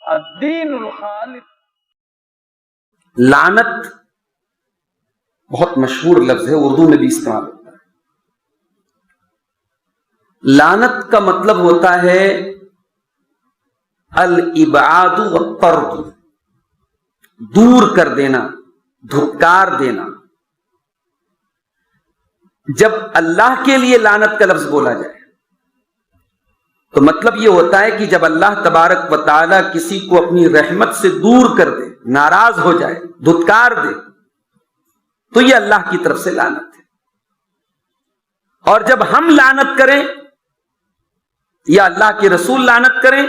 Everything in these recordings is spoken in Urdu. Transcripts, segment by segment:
الدین الخالص. لعنت بہت مشہور لفظ ہے، اردو میں بھی استعمال ہوتا ہے. لعنت کا مطلب ہوتا ہے الابعاد والطرد، دور کر دینا، دھتکار دینا. جب اللہ کے لیے لعنت کا لفظ بولا جائے تو مطلب یہ ہوتا ہے کہ جب اللہ تبارک و تعالی کسی کو اپنی رحمت سے دور کر دے، ناراض ہو جائے، دھتکار دے، تو یہ اللہ کی طرف سے لعنت ہے. اور جب ہم لعنت کریں یا اللہ کے رسول لعنت کریں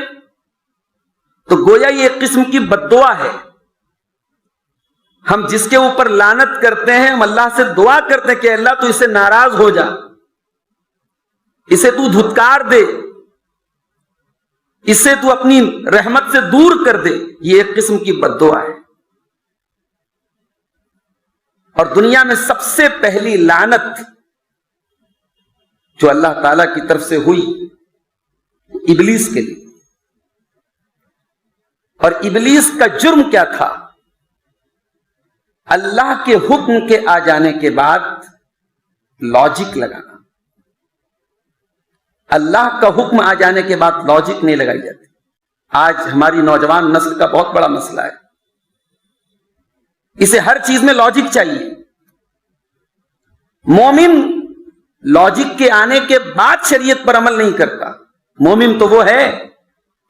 تو گویا یہ ایک قسم کی بد دعا ہے. ہم جس کے اوپر لعنت کرتے ہیں ہم اللہ سے دعا کرتے ہیں کہ اللہ تو اسے ناراض ہو جا، اسے تو دھتکار دے، اسے تو اپنی رحمت سے دور کر دے. یہ ایک قسم کی بد دعا ہے. اور دنیا میں سب سے پہلی لعنت جو اللہ تعالی کی طرف سے ہوئی ابلیس کے لیے. اور ابلیس کا جرم کیا تھا؟ اللہ کے حکم کے آ جانے کے بعد لاجک لگانا. اللہ کا حکم آ جانے کے بعد لاجک نہیں لگائی جاتی. آج ہماری نوجوان نسل کا بہت بڑا مسئلہ ہے، اسے ہر چیز میں لاجک چاہیے. مومن لاجک کے آنے کے بعد شریعت پر عمل نہیں کرتا. مومن تو وہ ہے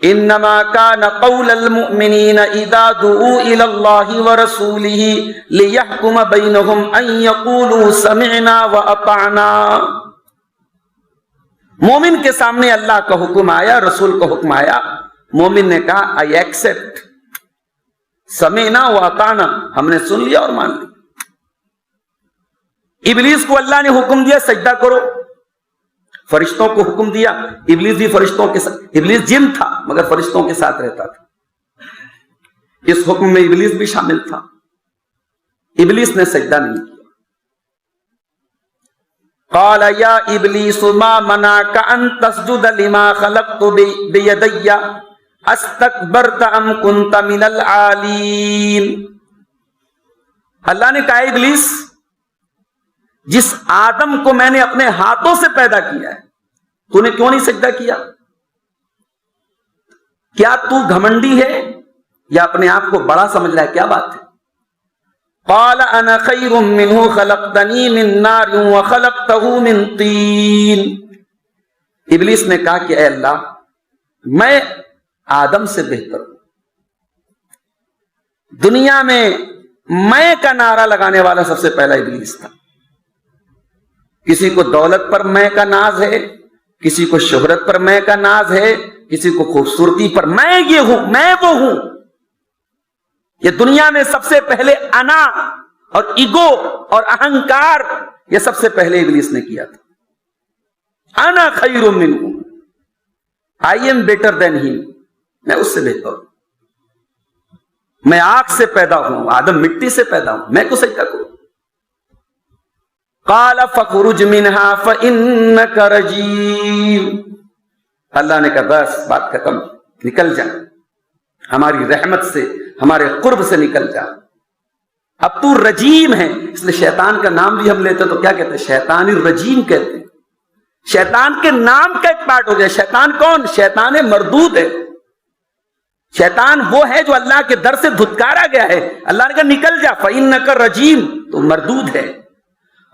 انما كان قول المؤمنين اذا دعوا الى الله ورسوله ليحكم بينهم ان يقولوا سمعنا واطعنا. مومن کے سامنے اللہ کا حکم آیا، رسول کا حکم آیا، مومن نے کہا آئی ایکسپٹ، سمعنا واطعنا، ہم نے سن لیا اور مان لیا. ابلیس کو اللہ نے حکم دیا سجدہ کرو، فرشتوں کو حکم دیا، ابلیس بھی فرشتوں کے ساتھ، ابلیس جن تھا مگر فرشتوں کے ساتھ رہتا تھا. اس حکم میں ابلیس بھی شامل تھا. ابلیس نے سجدہ نہیں کیا. قال یا ابلیس ما منعک ان تسجد لما خلقت بیدی استکبرت ام کنت من العالین. اللہ نے کہا ابلیس، جس آدم کو میں نے اپنے ہاتھوں سے پیدا کیا ہے تو نے کیوں نہیں سجدہ کیا؟ کیا تو گھمنڈی ہے یا اپنے آپ کو بڑا سمجھ رہا ہے؟ کیا بات ہے؟ قال انا خیر منہ خلقتنی من نار وخلقتہ من طین. ابلیس نے کہا کہ اے اللہ، میں آدم سے بہتر ہوں. دنیا میں میں کا نعرہ لگانے والا سب سے پہلا ابلیس تھا. کسی کو دولت پر میں کا ناز ہے، کسی کو شہرت پر میں کا ناز ہے، کسی کو خوبصورتی پر میں یہ ہوں، میں وہ ہوں. یہ دنیا میں سب سے پہلے انا اور ایگو اور اہنکار یہ سب سے پہلے ابلیس نے کیا تھا. انا خیر منہ، آئی ایم بیٹر دین ہم، میں اس سے بہتر ہوں. میں آگ سے پیدا ہوں، آدم مٹی سے پیدا ہوں، میں کو سجدہ کروں. قال فخرج منها فإنك رجيم. اللہ نے کہا بس بات ختم، نکل جا، ہماری رحمت سے، ہمارے قرب سے نکل جا. اب تو رجیم ہے. اس لیے شیطان کا نام بھی ہم لیتے تو کیا کہتے ہیں؟ شیطان الرجیم کہتے ہیں. شیطان کے نام کا ایک پارٹ ہو گیا. شیطان کون؟ شیطان مردود ہے. شیطان وہ ہے جو اللہ کے در سے دھتکارا گیا ہے. اللہ نے کہا نکل جا، فإنك رجیم، تو مردود ہے.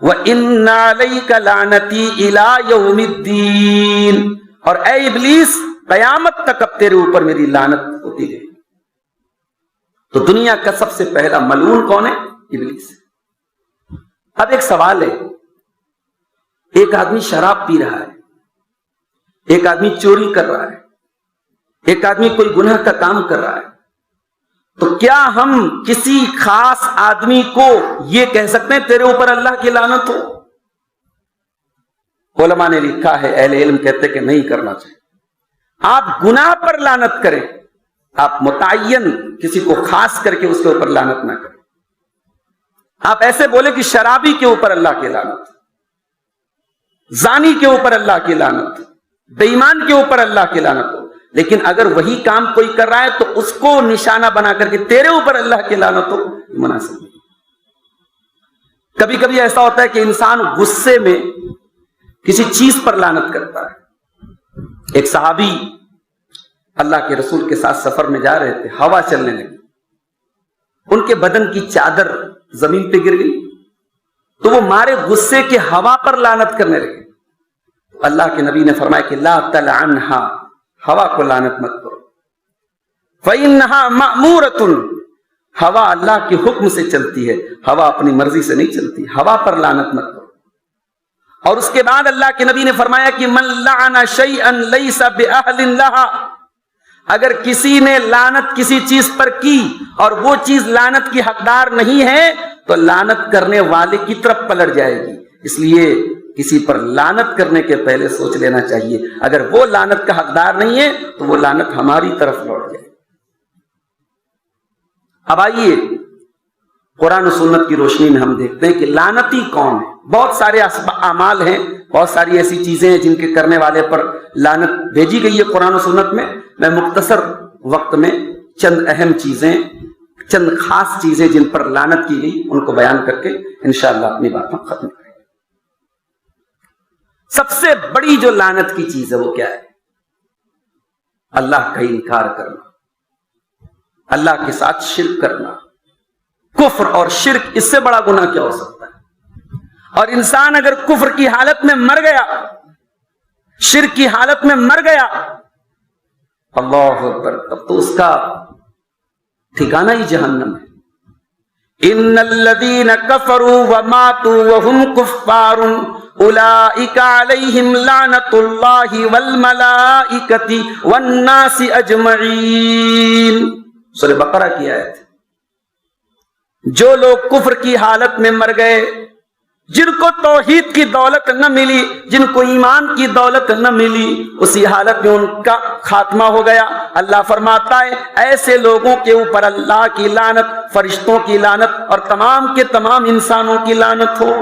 وَإِنَّ عَلَيْكَ لَعْنَتِي إِلَىٰ يَوْمِ الدِّينِ. اور اے ابلیس، قیامت تک اب تیرے اوپر میری لعنت ہوتی ہے. تو دنیا کا سب سے پہلا ملعون کون ہے؟ ابلیس. اب ایک سوال ہے، ایک آدمی شراب پی رہا ہے، ایک آدمی چوری کر رہا ہے، ایک آدمی کوئی گناہ کا کام کر رہا ہے، تو کیا ہم کسی خاص آدمی کو یہ کہہ سکتے ہیں تیرے اوپر اللہ کی لعنت ہو؟ علماء نے لکھا ہے، اہل علم کہتے کہ نہیں کرنا چاہیے. آپ گناہ پر لعنت کریں، آپ متعین کسی کو خاص کر کے اس کے اوپر لعنت نہ کریں. آپ ایسے بولے کہ شرابی کے اوپر اللہ کی لعنت، زانی کے اوپر اللہ کی لعنت، بے ایمان کے اوپر اللہ کی لعنت ہو، لیکن اگر وہی کام کوئی کر رہا ہے تو اس کو نشانہ بنا کر کے تیرے اوپر اللہ کی لعنت ہو، مناسب نہیں۔ کبھی کبھی ایسا ہوتا ہے کہ انسان غصے میں کسی چیز پر لعنت کرتا ہے۔ ایک صحابی اللہ کے رسول کے ساتھ سفر میں جا رہے تھے، ہوا چلنے لگی، ان کے بدن کی چادر زمین پہ گر گئی، تو وہ مارے غصے کے ہوا پر لعنت کرنے لگے۔ اللہ کے نبی نے فرمایا کہ لا تلعنھا، ہوا کو لعنت مت کرو، فإنھا مأمورۃ، ہوا اللہ کے حکم سے چلتی ہے، ہوا اپنی مرضی سے نہیں چلتی، ہوا پر لعنت مت کرو۔ اور اس کے بعد اللہ کے نبی نے فرمایا کہ من لعن شیئا لیس بأہل لہا، اگر کسی نے لعنت کسی چیز پر کی اور وہ چیز لعنت کی حقدار نہیں ہے تو لعنت کرنے والے کی طرف پلٹ جائے گی۔ اس لیے کسی پر لعنت کرنے کے پہلے سوچ لینا چاہیے، اگر وہ لعنت کا حقدار نہیں ہے تو وہ لعنت ہماری طرف لوٹ جائے۔ اب آئیے قرآن و سنت کی روشنی میں ہم دیکھتے ہیں کہ لعنتی کون ہے۔ بہت سارے اعمال ہیں، بہت ساری ایسی چیزیں ہیں جن کے کرنے والے پر لعنت بھیجی گئی ہے قرآن و سنت میں۔ میں مختصر وقت میں چند اہم چیزیں، چند خاص چیزیں جن پر لعنت کی گئی ان کو بیان کر کے انشاءاللہ اپنی بات ہم ختم کریں۔ سب سے بڑی جو لعنت کی چیز ہے وہ کیا ہے؟ اللہ کا انکار کرنا، اللہ کے ساتھ شرک کرنا۔ کفر اور شرک، اس سے بڑا گناہ کیا ہو سکتا ہے؟ اور انسان اگر کفر کی حالت میں مر گیا، شرک کی حالت میں مر گیا، اللہ اکبر، تب تو اس کا ٹھکانہ ہی جہنم ہے۔ ان الذین کفروا وماتوا وهم کفار اولئک علیہم لعنت اللہ والملائکۃ والناس اجمعین، سورہ بقرہ کی آیت۔ جو لوگ کفر کی حالت میں مر گئے، جن کو توحید کی دولت نہ ملی، جن کو ایمان کی دولت نہ ملی، اسی حالت میں ان کا خاتمہ ہو گیا۔ اللہ فرماتا ہے ایسے لوگوں کے اوپر اللہ کی لعنت، فرشتوں کی لعنت اور تمام کے تمام انسانوں کی لعنت ہو۔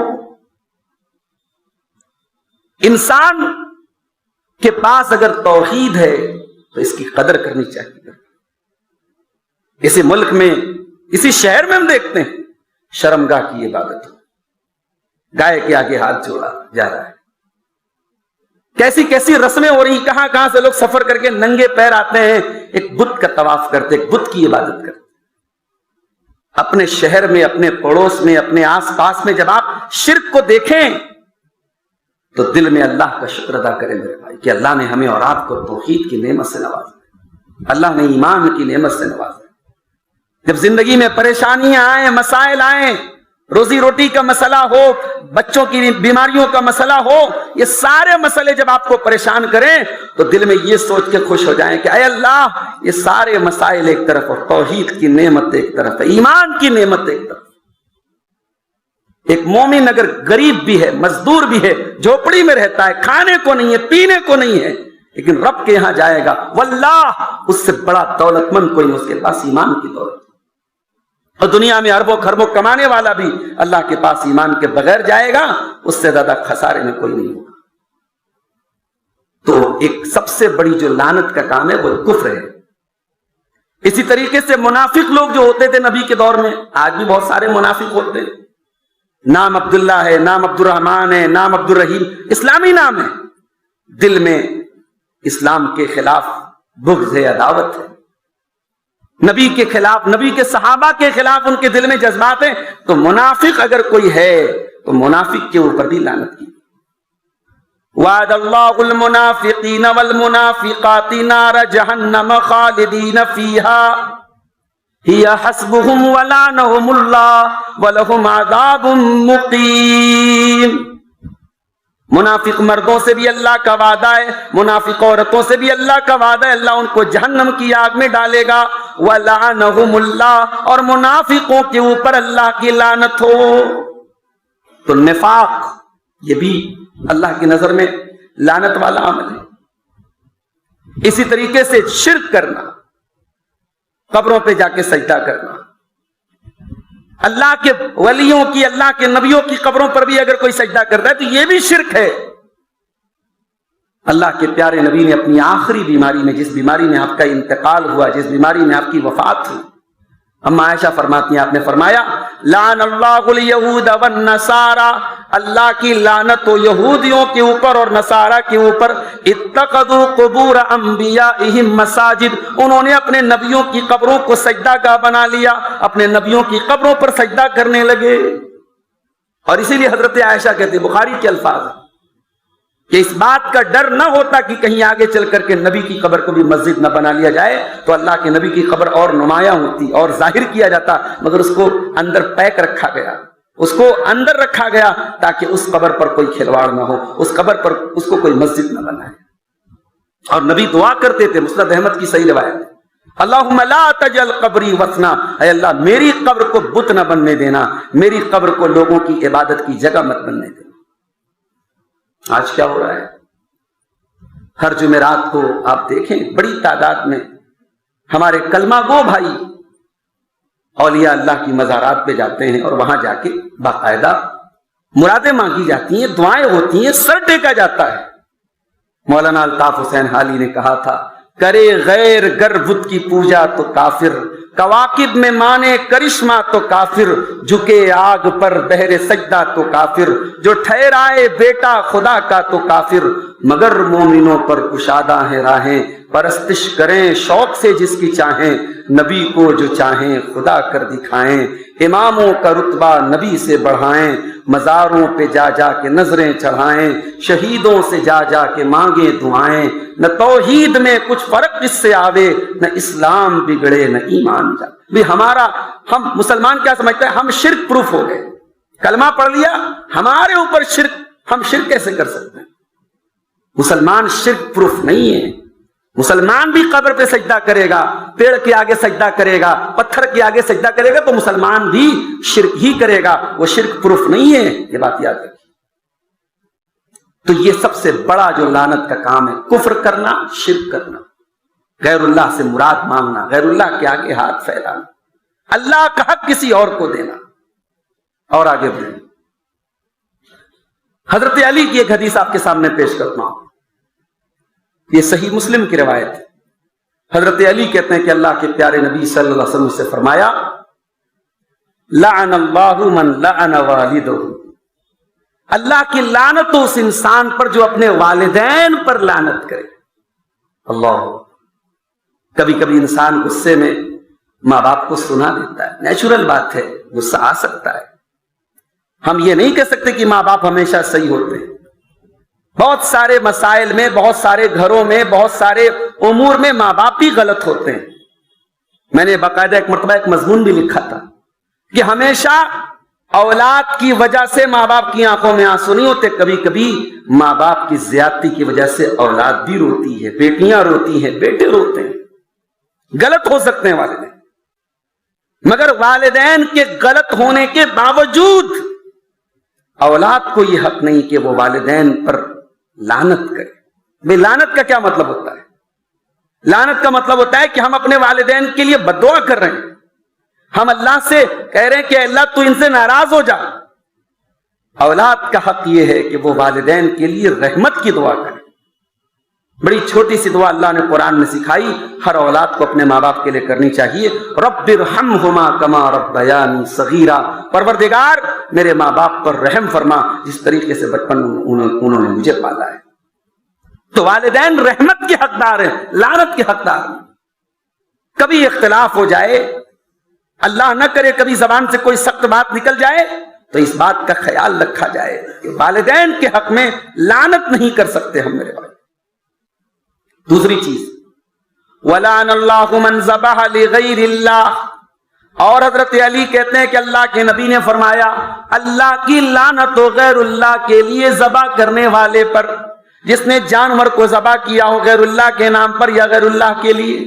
انسان کے پاس اگر توحید ہے تو اس کی قدر کرنی چاہیے۔ اسی ملک میں، اسی شہر میں ہم دیکھتے ہیں شرمگاہ کی عبادت، گائے کے آگے ہاتھ جوڑا جا رہا ہے، کیسی کیسی رسمیں ہو رہی، کہاں کہاں سے لوگ سفر کر کے ننگے پیر آتے ہیں، ایک بت کا طواف کرتے، ایک بت کی عبادت کرتے۔ اپنے شہر میں، اپنے پڑوس میں، اپنے آس پاس میں جب آپ شرک کو دیکھیں تو دل میں اللہ کا شکر ادا کریں میرے بھائی کہ اللہ نے ہمیں اور آپ کو توحید کی نعمت سے نوازا، اللہ نے ایمان کی نعمت سے نوازا۔ جب زندگی میں پریشانیاں آئیں، مسائل آئیں، روزی روٹی کا مسئلہ ہو، بچوں کی بیماریوں کا مسئلہ ہو، یہ سارے مسئلے جب آپ کو پریشان کریں تو دل میں یہ سوچ کے خوش ہو جائیں کہ اے اللہ، یہ سارے مسائل ایک طرف اور توحید کی نعمت ایک طرف ہے، ایمان کی نعمت ایک طرف۔ ایک مومن اگر غریب بھی ہے، مزدور بھی ہے، جھوپڑی میں رہتا ہے، کھانے کو نہیں ہے، پینے کو نہیں ہے، لیکن رب کے یہاں جائے گا، واللہ اس سے بڑا دولت مند کوئی نہیں، اس کے پاس ایمان کی دولت۔ اور دنیا میں اربوں خربوں کمانے والا بھی اللہ کے پاس ایمان کے بغیر جائے گا، اس سے زیادہ خسارے میں کوئی نہیں ہوگا۔ تو ایک سب سے بڑی جو لعنت کا کام ہے وہ کفر ہے۔ اسی طریقے سے منافق لوگ جو ہوتے تھے نبی کے دور میں، آج بھی بہت سارے منافق ہوتے ہیں، نام عبداللہ ہے، نام عبد الرحمن ہے، نام عبد الرحیم، اسلامی نام ہے، دل میں اسلام کے خلاف بغض ہے، عداوت ہے، نبی کے خلاف، نبی کے صحابہ کے خلاف ان کے دل میں جذبات ہیں۔ تو منافق اگر کوئی ہے تو منافق کے اوپر بھی لعنت کی۔ وعد اللہ المنافقین والمنافقات نار جہنم خالدین فیہا ہی حسبہم ولعنہم اللہ ولہم عذاب مقیم۔ منافق مردوں سے بھی اللہ کا وعدہ ہے، منافق عورتوں سے بھی اللہ کا وعدہ ہے، اللہ ان کو جہنم کی آگ میں ڈالے گا، وَلَعَنَهُمُ اللَّهُ، اور منافقوں کے اوپر اللہ کی لعنت ہو۔ تو نفاق یہ بھی اللہ کی نظر میں لعنت والا عمل ہے۔ اسی طریقے سے شرک کرنا، قبروں پہ جا کے سجدہ کرنا، اللہ کے ولیوں کی، اللہ کے نبیوں کی قبروں پر بھی اگر کوئی سجدہ کرتا ہے تو یہ بھی شرک ہے۔ اللہ کے پیارے نبی نے اپنی آخری بیماری میں، جس بیماری میں آپ کا انتقال ہوا، جس بیماری میں آپ کی وفات ہوئی، اما عائشہ فرماتی ہیں آپ نے فرمایا لعن اللہ الیہود والنصارى، اللہ کی لعنت ہو یہودیوں کے اوپر اور نصارہ کے اوپر، اتخذوا قبور انبیائہم مساجد، انہوں نے اپنے نبیوں کی قبروں کو سجدہ گاہ بنا لیا، اپنے نبیوں کی قبروں پر سجدہ کرنے لگے۔ اور اسی لیے حضرت عائشہ کہتے، بخاری کے الفاظ ہیں کہ اس بات کا ڈر نہ ہوتا کہ کہیں آگے چل کر کے نبی کی قبر کو بھی مسجد نہ بنا لیا جائے تو اللہ کے نبی کی قبر اور نمایاں ہوتی اور ظاہر کیا جاتا، مگر اس کو اندر پیک رکھا گیا، اس کو اندر رکھا گیا تاکہ اس قبر پر کوئی کھلواڑ نہ ہو، اس قبر پر اس کو کوئی مسجد نہ بنائے۔ اور نبی دعا کرتے تھے، مسند احمد کی صحیح روایت ہے، اللہم لا تجعل قبری وثنا، اے اللہ میری قبر کو بت نہ بننے دینا، میری قبر کو لوگوں کی عبادت کی جگہ مت بننے دینا۔ آج کیا ہو رہا ہے؟ ہر جمعرات کو آپ دیکھیں بڑی تعداد میں ہمارے کلمہ گو بھائی اولیاء اللہ کی مزارات پہ جاتے ہیں اور وہاں جا کے باقاعدہ مرادیں مانگی جاتی ہیں، دعائیں ہوتی ہیں، سر ٹیکا جاتا ہے۔ مولانا الطاف حسین حالی نے کہا تھا، کرے غیر گر بت کی پوجا تو کافر، کواکب میں مانے کرشمہ تو کافر، جھکے آگ پر بہر سجدہ تو کافر، جو ٹھہرائے بیٹا خدا کا تو کافر، مگر مومنوں پر کشادہ ہیں راہیں، پرستش کریں شوق سے جس کی چاہیں، نبی کو جو چاہیں خدا کر دکھائیں، اماموں کا رتبہ نبی سے بڑھائیں، مزاروں پہ جا جا کے نظریں چڑھائیں، شہیدوں سے جا جا کے مانگیں دعائیں، نہ توحید میں کچھ فرق اس سے آوے، نہ اسلام بگڑے نہ ایمان جا۔ بھی ہم مسلمان کیا سمجھتے ہیں؟ ہم شرک پروف ہو گئے، کلمہ پڑھ لیا ہمارے اوپر شرک، ہم شرک کیسے کر سکتے ہیں؟ مسلمان شرک پروف نہیں ہے۔ مسلمان بھی قبر پہ سجدہ کرے گا، پیڑ کے آگے سجدہ کرے گا، پتھر کے آگے سجدہ کرے گا تو مسلمان بھی شرک ہی کرے گا، وہ شرک پروف نہیں ہے، یہ بات یاد رکھیے۔ تو یہ سب سے بڑا جو لعنت کا کام ہے، کفر کرنا، شرک کرنا، غیر اللہ سے مراد مانگنا، غیر اللہ کے آگے ہاتھ پھیلانا، اللہ کا حق کسی اور کو دینا۔ اور آگے بڑھیں، حضرت علی کی ایک حدیث آپ کے سامنے پیش کرتا ہوں، یہ صحیح مسلم کی روایت ہے۔ حضرت علی کہتے ہیں کہ اللہ کے پیارے نبی صلی اللہ علیہ وسلم سے فرمایا، لعن اللہ من لعن والدہ، اللہ کی لعنت ہو اس انسان پر جو اپنے والدین پر لعنت کرے۔ اللہ، کبھی کبھی انسان غصے میں ماں باپ کو سنا دیتا ہے، نیچرل بات ہے، غصہ آ سکتا ہے۔ ہم یہ نہیں کہہ سکتے کہ ماں باپ ہمیشہ صحیح ہوتے ہیں، بہت سارے مسائل میں، بہت سارے گھروں میں، بہت سارے امور میں ماں باپ بھی غلط ہوتے ہیں۔ میں نے باقاعدہ ایک مرتبہ ایک مضمون بھی لکھا تھا کہ ہمیشہ اولاد کی وجہ سے ماں باپ کی آنکھوں میں آنسو نہیں ہوتے، کبھی کبھی ماں باپ کی زیادتی کی وجہ سے اولاد بھی روتی ہے، بیٹیاں روتی ہیں، بیٹے روتے ہیں، غلط ہو سکتے ہیں والدین، مگر والدین کے غلط ہونے کے باوجود اولاد کو یہ حق نہیں کہ وہ والدین پر لعنت کرے۔ بے لعنت کا کیا مطلب ہوتا ہے؟ لعنت کا مطلب ہوتا ہے کہ ہم اپنے والدین کے لیے بد دعا کر رہے ہیں، ہم اللہ سے کہہ رہے ہیں کہ اللہ تو ان سے ناراض ہو جا۔ اولاد کا حق یہ ہے کہ وہ والدین کے لیے رحمت کی دعا کرے۔ بڑی چھوٹی سی دعا اللہ نے قرآن میں سکھائی، ہر اولاد کو اپنے ماں باپ کے لیے کرنی چاہیے، رب ارحمہما کما ربیانی صغیرا، پروردگار میرے ماں باپ پر رحم فرما جس طریقے سے بچپن انہوں نے مجھے پالا ہے۔ تو والدین رحمت کے حقدار ہیں، لعنت کے حقدار ہیں۔ کبھی اختلاف ہو جائے، اللہ نہ کرے کبھی زبان سے کوئی سخت بات نکل جائے، تو اس بات کا خیال رکھا جائے کہ والدین کے حق میں لعنت نہیں کر سکتے ہم میرے بھائی۔ دوسری چیز، وَلَعَنَ اللَّهُ مَنْ ذَبَحَ لِغَيْرِ اللَّهِ، اور حضرت علی کہتے ہیں کہ اللہ کے نبی نے فرمایا، اللہ کی لعنت ہو غیر اللہ کے لیے ذبح کرنے والے پر، جس نے جانور کو ذبح کیا ہو غیر اللہ کے نام پر یا غیر اللہ کے لیے۔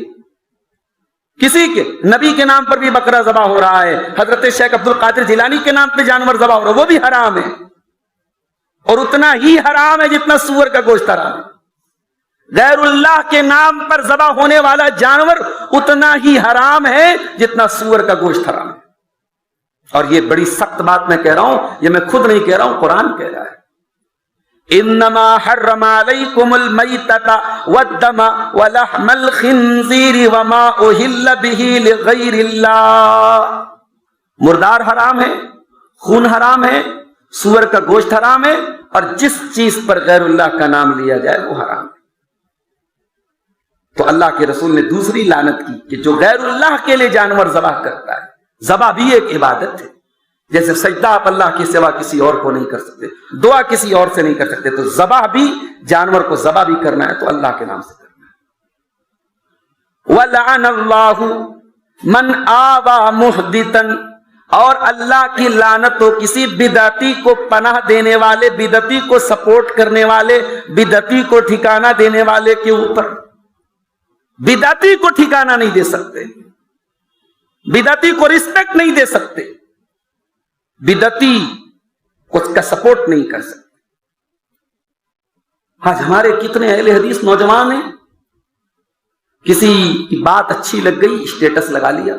کسی کے نبی کے نام پر بھی بکرا ذبح ہو رہا ہے، حضرت شیخ عبد القادر جیلانی کے نام پہ جانور ذبح ہو رہا ہے، وہ بھی حرام ہے، اور اتنا ہی حرام ہے جتنا سور کا گوشت حرام ہے۔ غیر اللہ کے نام پر ذبح ہونے والا جانور اتنا ہی حرام ہے جتنا سور کا گوشت حرام ہے۔ اور یہ بڑی سخت بات میں کہہ رہا ہوں، یہ میں خود نہیں کہہ رہا ہوں، قرآن کہہ رہا ہے انما حرم علیکم المیتۃ والدم ولحم الخنزیر وما اہل بہ لغیر اللہ. مردار حرام ہے، خون حرام ہے، سور کا گوشت حرام ہے، اور جس چیز پر غیر اللہ کا نام لیا جائے وہ حرام ہے. تو اللہ کے رسول نے دوسری لعنت کی کہ جو غیر اللہ کے لیے جانور ذبح کرتا ہے. ذبح بھی ایک عبادت ہے، جیسے سجدہ آپ اللہ کے سوا کسی اور کو نہیں کر سکتے، دعا کسی اور سے نہیں کر سکتے، تو ذبح بھی جانور کو ذبح بھی کرنا ہے تو اللہ کے نام سے کرنا ہے. وَلَعَنَ اللَّهُ مَنْ آوَى مُحْدِثًا، اور اللہ کی لعنت ہو کسی بدعتی کو پناہ دینے والے، بدعتی کو سپورٹ کرنے والے، بدعتی کو ٹھکانہ دینے والے کے اوپر. بدعتی کو ٹھکانہ نہیں دے سکتے، بدعتی کو رسپیکٹ نہیں دے سکتے، بدعتی کو اس کا سپورٹ نہیں کر سکتے. آج ہمارے کتنے اہل حدیث نوجوان ہیں، کسی کی بات اچھی لگ گئی، اسٹیٹس لگا لیا،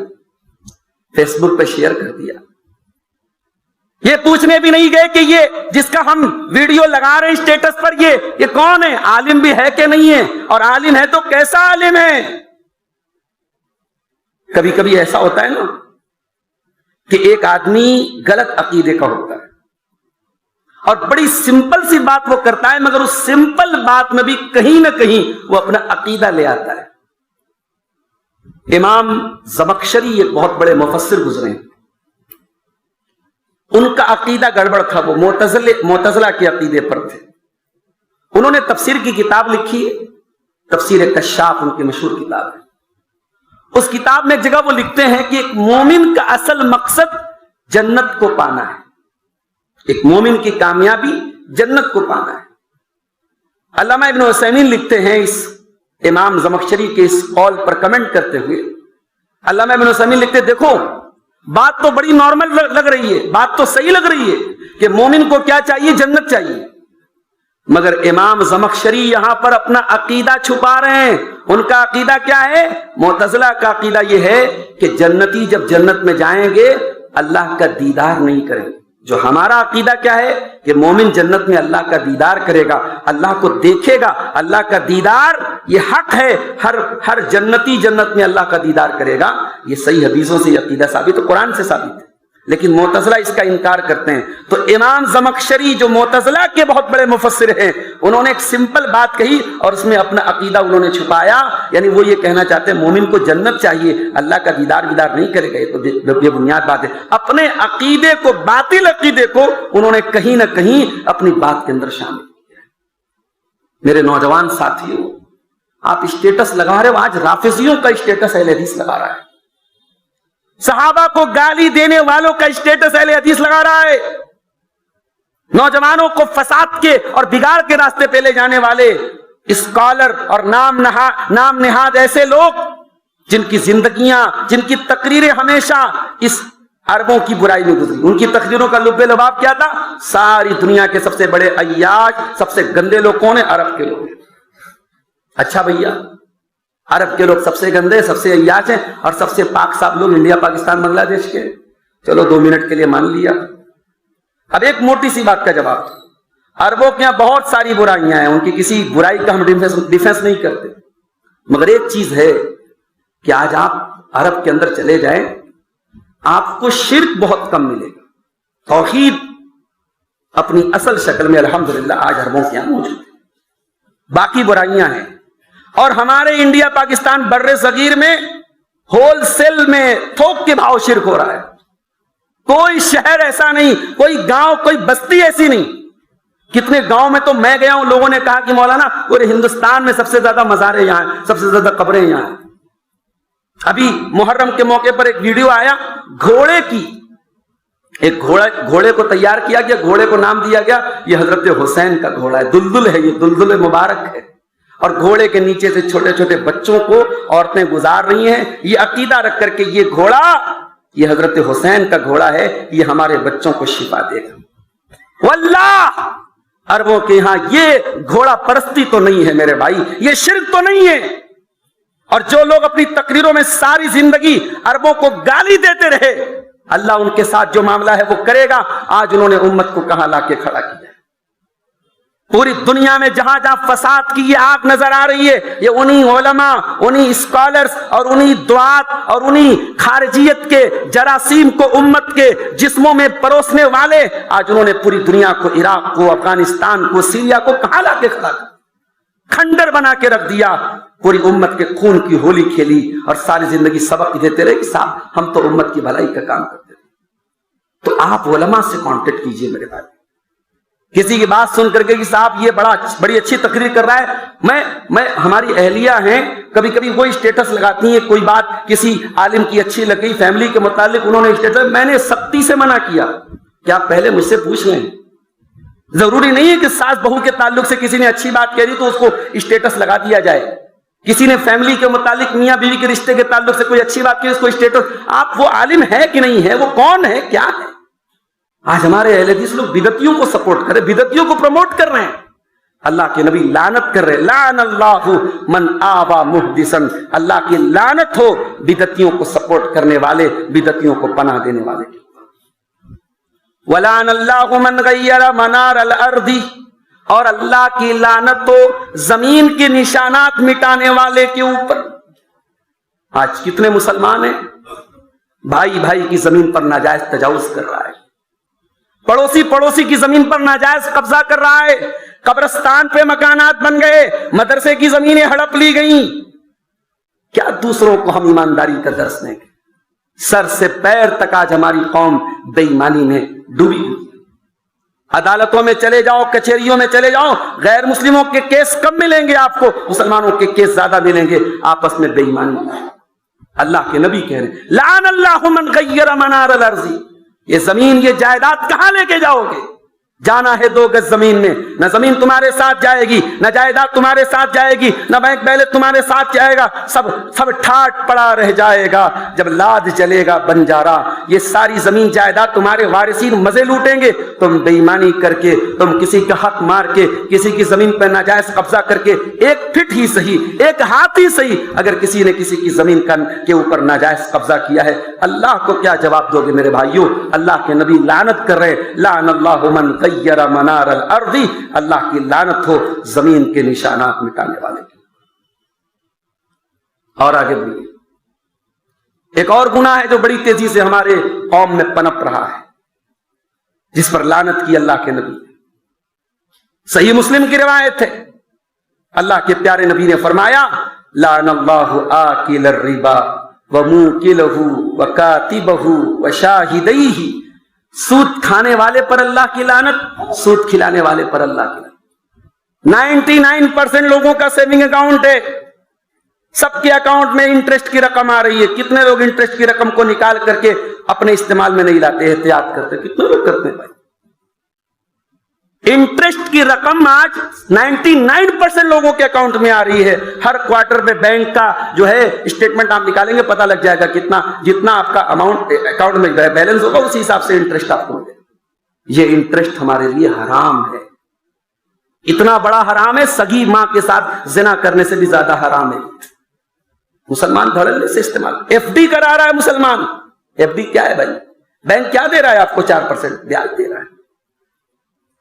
فیس بک پہ شیئر کر دیا، یہ پوچھنے بھی نہیں گئے کہ یہ جس کا ہم ویڈیو لگا رہے ہیں اسٹیٹس پر یہ کون ہے، عالم بھی ہے کہ نہیں ہے، اور عالم ہے تو کیسا عالم ہے. کبھی کبھی ایسا ہوتا ہے نا کہ ایک آدمی غلط عقیدے کا ہوتا ہے اور بڑی سمپل سی بات وہ کرتا ہے، مگر اس سمپل بات میں بھی کہیں نہ کہیں وہ اپنا عقیدہ لے آتا ہے. امام زمخشری ایک بہت بڑے مفسر گزرے ہیں، ان کا عقیدہ گڑبڑ تھا، وہ معتزلہ کے عقیدے پر تھے. انہوں نے تفسیر کی کتاب لکھی ہے، تفسیر کشاف ان کی مشہور کتاب ہے. اس کتاب میں ایک جگہ وہ لکھتے ہیں کہ ایک مومن کا اصل مقصد جنت کو پانا ہے، ایک مومن کی کامیابی جنت کو پانا ہے. علامہ ابن عثیمین لکھتے ہیں اس امام زمخشری کے اس قول پر کمنٹ کرتے ہوئے، علامہ ابن عثیمین لکھتے ہیں دیکھو بات تو بڑی نارمل لگ رہی ہے، بات تو صحیح لگ رہی ہے کہ مومن کو کیا چاہیے، جنت چاہیے، مگر امام زمخشری یہاں پر اپنا عقیدہ چھپا رہے ہیں. ان کا عقیدہ کیا ہے؟ معتزلہ کا عقیدہ یہ ہے کہ جنتی جب جنت میں جائیں گے اللہ کا دیدار نہیں کریں گے. جو ہمارا عقیدہ کیا ہے کہ مومن جنت میں اللہ کا دیدار کرے گا، اللہ کو دیکھے گا، اللہ کا دیدار یہ حق ہے، ہر جنتی جنت میں اللہ کا دیدار کرے گا. یہ صحیح حدیثوں سے یہ عقیدہ ثابت ہے، قرآن سے ثابت ہے، لیکن معتزلہ اس کا انکار کرتے ہیں. تو امام زمخشری جو معتزلہ کے بہت بڑے مفسر ہیں، انہوں نے ایک سمپل بات کہی اور اس میں اپنا عقیدہ انہوں نے چھپایا. یعنی وہ یہ کہنا چاہتے ہیں مومن کو جنت چاہیے، اللہ کا دیدار نہیں کرے گا. یہ تو یہ بنیاد بات ہے. اپنے عقیدے کو، باطل عقیدے کو انہوں نے کہیں نہ کہیں اپنی بات کے اندر شامل کیا. میرے نوجوان ساتھیوں، آپ اسٹیٹس لگا رہے ہو، آج رافضیوں کا اسٹیٹس اہل حدیث لگا رہا ہے، صحابہ کو گالی دینے والوں کا اسٹیٹس اہل حدیث لگا رہا ہے، نوجوانوں کو فساد کے اور بگاڑ کے راستے پہ لے جانے والے اسکالر اور نام نہاد ایسے لوگ جن کی زندگیاں، جن کی تقریریں ہمیشہ اس عربوں کی برائی میں گزری. ان کی تقریروں کا لب لباب کیا تھا؟ ساری دنیا کے سب سے بڑے عیاش، سب سے گندے لوگ کون ہیں؟ عرب کے لوگ. اچھا بھیا، عرب کے لوگ سب سے گندے، سب سے عیاش ہیں، اور سب سے پاک صاف لوگ انڈیا، پاکستان، بنگلہ دیش کے. چلو 2 منٹ کے لیے مان لیا. اب ایک موٹی سی بات کا جواب، عربوں کے یہاں بہت ساری برائیاں ہیں، ان کی کسی برائی کا ہم ڈیفینس نہیں کرتے، مگر ایک چیز ہے کہ آج آپ عرب کے اندر چلے جائیں، آپ کو شرک بہت کم ملے گا. توحید اپنی اصل شکل میں الحمدللہ آج عربوں کے یہاں موجود ہے. باقی برائیاں ہیں. اور ہمارے انڈیا، پاکستان، بر صغیر میں ہول سیل میں تھوک کے بھاؤ شرک ہو رہا ہے. کوئی شہر ایسا نہیں، کوئی گاؤں، کوئی بستی ایسی نہیں. کتنے گاؤں میں تو میں گیا ہوں، لوگوں نے کہا کہ مولانا پورے ہندوستان میں سب سے زیادہ مزاریں یہاں ہیں، سب سے زیادہ قبریں یہاں ہیں. ابھی محرم کے موقع پر ایک ویڈیو آیا گھوڑے کی، ایک گھوڑے کو تیار کیا گیا، گھوڑے کو نام دیا گیا یہ حضرت حسین کا گھوڑا ہے، دلدل ہے، یہ دلدل مبارک ہے. اور گھوڑے کے نیچے سے چھوٹے چھوٹے بچوں کو عورتیں گزار رہی ہیں، یہ عقیدہ رکھ کر کہ یہ گھوڑا، یہ حضرت حسین کا گھوڑا ہے، یہ ہمارے بچوں کو شفا دے گا. واللہ عربوں کے ہاں یہ گھوڑا پرستی تو نہیں ہے میرے بھائی، یہ شرک تو نہیں ہے. اور جو لوگ اپنی تقریروں میں ساری زندگی عربوں کو گالی دیتے رہے، اللہ ان کے ساتھ جو معاملہ ہے وہ کرے گا. آج انہوں نے امت کو کہاں لا کے کھڑا کیا. پوری دنیا میں جہاں جہاں فساد کی یہ آگ نظر آ رہی ہے، یہ انہی علماء، انہی اسکالرز اور انہی دعات اور انہی خارجیت کے جراثیم کو امت کے جسموں میں پروسنے والے آج انہوں نے پوری دنیا کو، عراق کو، افغانستان کو، سیریا کو کہاں لا کے کھڑا کر کھنڈر بنا کے رکھ دیا، پوری امت کے خون کی ہولی کھیلی اور ساری زندگی سبق دیتے رہے کہ صاحب ہم تو امت کی بھلائی کا کام کرتے رہے۔ تو آپ علماء سے کانٹیکٹ کیجئے میرے بھائی، کسی کی بات سن کر کے کہ صاحب یہ بڑی اچھی تقریر کر رہا ہے، میں ہماری اہلیہ ہیں، کبھی کبھی وہی اسٹیٹس لگاتی ہیں، کوئی بات کسی عالم کی اچھی لگی، فیملی کے متعلق انہوں نے اسٹیٹس، میں نے سختی سے منع کیا کہ آپ پہلے مجھ سے پوچھ لیں۔ ضروری نہیں ہے کہ ساس بہو کے تعلق سے کسی نے اچھی بات کہہ دی تو اس کو اسٹیٹس لگا دیا جائے، کسی نے فیملی کے متعلق میاں بیوی کے رشتے کے تعلق سے کوئی اچھی بات کی اس کو اسٹیٹس، آپ وہ عالم ہے کہ نہیں ہے، وہ کون ہے، کیا ہے؟ آج ہمارے اہل حدیث لوگ بدعتیوں کو سپورٹ کر رہے، بدعتیوں کو پروموٹ کر رہے ہیں، اللہ کے نبی لعنت کر رہے، لعن اللہ من آوى محدثا، اللہ کی لعنت ہو بدعتیوں کو سپورٹ کرنے والے، بدعتیوں کو پناہ دینے والے کی۔ وَلَعَنَ اللَّهُ مَنْ غَيَّرَ مَنَارَ الْأَرْضِ، اور اللہ کی لعنت تو زمین کے نشانات مٹانے والے کے اوپر۔ آج کتنے مسلمان ہیں بھائی بھائی کی زمین پر ناجائز تجاوز کر رہا ہے، پڑوسی کی زمین پر ناجائز قبضہ کر رہا ہے، قبرستان پہ مکانات بن گئے، مدرسے کی زمینیں ہڑپ لی گئیں۔ کیا دوسروں کو ہم ایمانداری کا درس دیں گے؟ سر سے پیر تک آج ہماری قوم بے ایمانی میں ڈوبی ہوئی۔ عدالتوں میں چلے جاؤ، کچہریوں میں چلے جاؤ، غیر مسلموں کے کیس کم ملیں گے آپ کو، مسلمانوں کے کیس زیادہ ملیں گے، آپس میں بے ایمانی۔ اللہ کے نبی کہہ رہے ہیں لعن اللہ من غیر منار الارض، یہ زمین، یہ جائیداد کہاں لے کے جاؤ گے؟ جانا ہے 2 گز زمین میں، نہ زمین تمہارے ساتھ جائے گی، نہ جائیداد تمہارے ساتھ جائے گی، نہ بینک بیلنس تمہارے ساتھ جائے گا، سب ٹھاٹ پڑا رہ جائے گا جب لاد چلے گا بنجارا۔ یہ ساری زمین جائیداد تمہارے وارثین مزے لوٹیں گے، تم بے ایمانی کر کے، تم کسی کا حق مار کے، کسی کی زمین پر ناجائز قبضہ کر کے، ایک فٹ ہی صحیح، ایک ہاتھ ہی صحیح، اگر کسی نے کسی کی زمین کے اوپر ناجائز قبضہ کیا ہے، اللہ کو کیا جواب دو گے میرے بھائیوں؟ اللہ کے نبی لعنت کر رہے، لعن اللہ من غیر منار الارض، اللہ کی لعنت ہو زمین کے نشانات مٹانے والے کی۔ اور آگے بڑھیے، ایک اور گناہ ہے جو بڑی تیزی سے ہمارے قوم میں پنپ رہا ہے، جس پر لعنت کی اللہ کے نبی۔ صحیح مسلم کی روایت ہے، اللہ کے پیارے نبی نے فرمایا لعن اللہ آکل الربا وموکلہ وکاتبہ وشاہدیہ، سود کھانے والے پر اللہ کی لعنت، سود کھلانے والے پر اللہ کی لعنت۔ 99% لوگوں کا سیونگ اکاؤنٹ ہے، سب کے اکاؤنٹ میں انٹرسٹ کی رقم آ رہی ہے، کتنے لوگ انٹرسٹ کی رقم کو نکال کر کے اپنے استعمال میں نہیں لاتے، احتیاط کرتے، کتنے لوگ کرتے ہیں بھائی؟ انٹرسٹ کی رقم آج 99% لوگوں کے اکاؤنٹ میں آ رہی ہے۔ ہر کوارٹر میں بینک کا جو ہے اسٹیٹمنٹ آپ نکالیں گے، پتہ لگ جائے گا کتنا، جتنا آپ کا اماؤنٹ اکاؤنٹ میں بیلنس ہوگا اسی حساب سے انٹرسٹ آپ کو ملے گا۔ یہ انٹرسٹ ہمارے لیے حرام ہے، اتنا بڑا حرام ہے، سگی ماں کے ساتھ زنا کرنے سے بھی زیادہ حرام ہے۔ مسلمان دھڑلے سے استعمال، ایف ڈی کرا رہا ہے مسلمان۔ ایف ڈی کیا ہے بھائی؟ بینک کیا دے رہا ہے آپ کو؟ 4% بیاج دے رہا ہے۔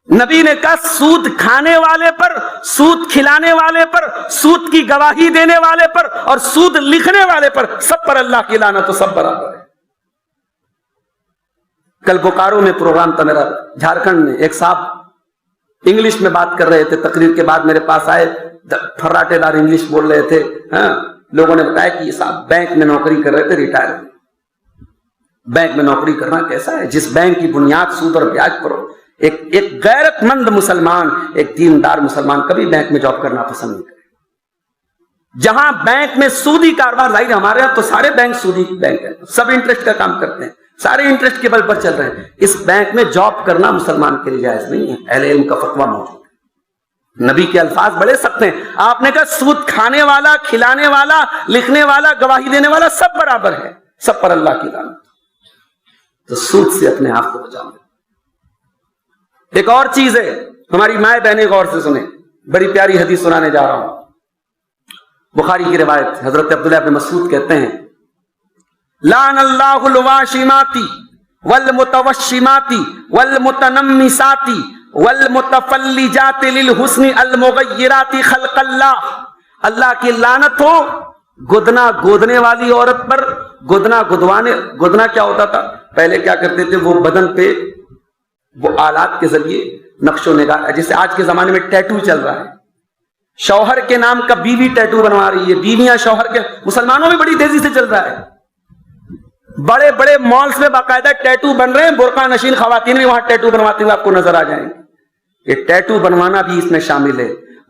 نبی نے کہا سود کھانے والے پر، سود کھلانے والے پر، سود کی گواہی دینے والے پر اور سود لکھنے والے پر، سب پر اللہ کی لعنت، تو سب برابر ہے۔ کل بوکارو میں پروگرام تھا میرا، جھارکھنڈ میں، ایک صاحب انگلش میں بات کر رہے تھے، تقریر کے بعد میرے پاس آئے، پھراٹے دار انگلش بول رہے تھے۔ لوگوں نے بتایا کہ یہ صاحب بینک میں نوکری کر رہے تھے، ریٹائر ہوئے۔ بینک میں نوکری کرنا کیسا ہے جس بینک کی بنیاد سود اور بیاج پر ہو؟ ایک غیرت مند مسلمان، ایک دیندار مسلمان کبھی بینک میں جاب کرنا پسند نہیں کرے۔ جہاں بینک میں سودی کاروبار، ظاہر ہمارے یہاں تو سارے بینک سودی بینک ہیں، سب انٹرسٹ کا کام کرتے ہیں، سارے انٹرسٹ کے بل پر چل رہے ہیں، اس بینک میں جاب کرنا مسلمان کے لیے جائز نہیں ہے، اہل علم کا فتویٰ موجود ہے۔ نبی کے الفاظ بڑے سخت ہیں، آپ نے کہا سود کھانے والا، کھلانے والا، لکھنے والا، گواہی دینے والا سب برابر ہے، سب پر اللہ کی لعنت۔ تو سود سے اپنے آپ کو بچاؤ۔ ایک اور چیز ہے، ہماری مائیں بہنیں غور سے سنیں، بڑی پیاری حدیث سنانے جا رہا ہوں، بخاری کی روایت، حضرت عبداللہ بن مسعود کہتے ہیں لعن اللہ الواشمات والمتوشمات والمتنمسات والمتفلجات للحسن المغیرات خلق اللہ، اللہ کی لعنت ہو گدنا گودنے والی عورت پر۔ گدنا کیا ہوتا تھا؟ پہلے کیا کرتے تھے، وہ بدن پہ وہ آلات کے ذریعے نقش و نگار، جیسے آج کے زمانے میں ٹیٹو چل رہا ہے، شوہر کے نام کا بیوی ٹیٹو بنوا رہی ہے، بیویاں شوہر کے، مسلمانوں میں بڑی تیزی سے چل رہا ہے، بڑے بڑے مالز میں باقاعدہ ٹیٹو بن رہے ہیں، برقع نشین خواتین بھی وہاں ٹیٹو بنواتے ہوئے آپ کو نظر آ جائیں گے۔ یہ ٹیٹو بنوانا بھی اس میں شامل ہے۔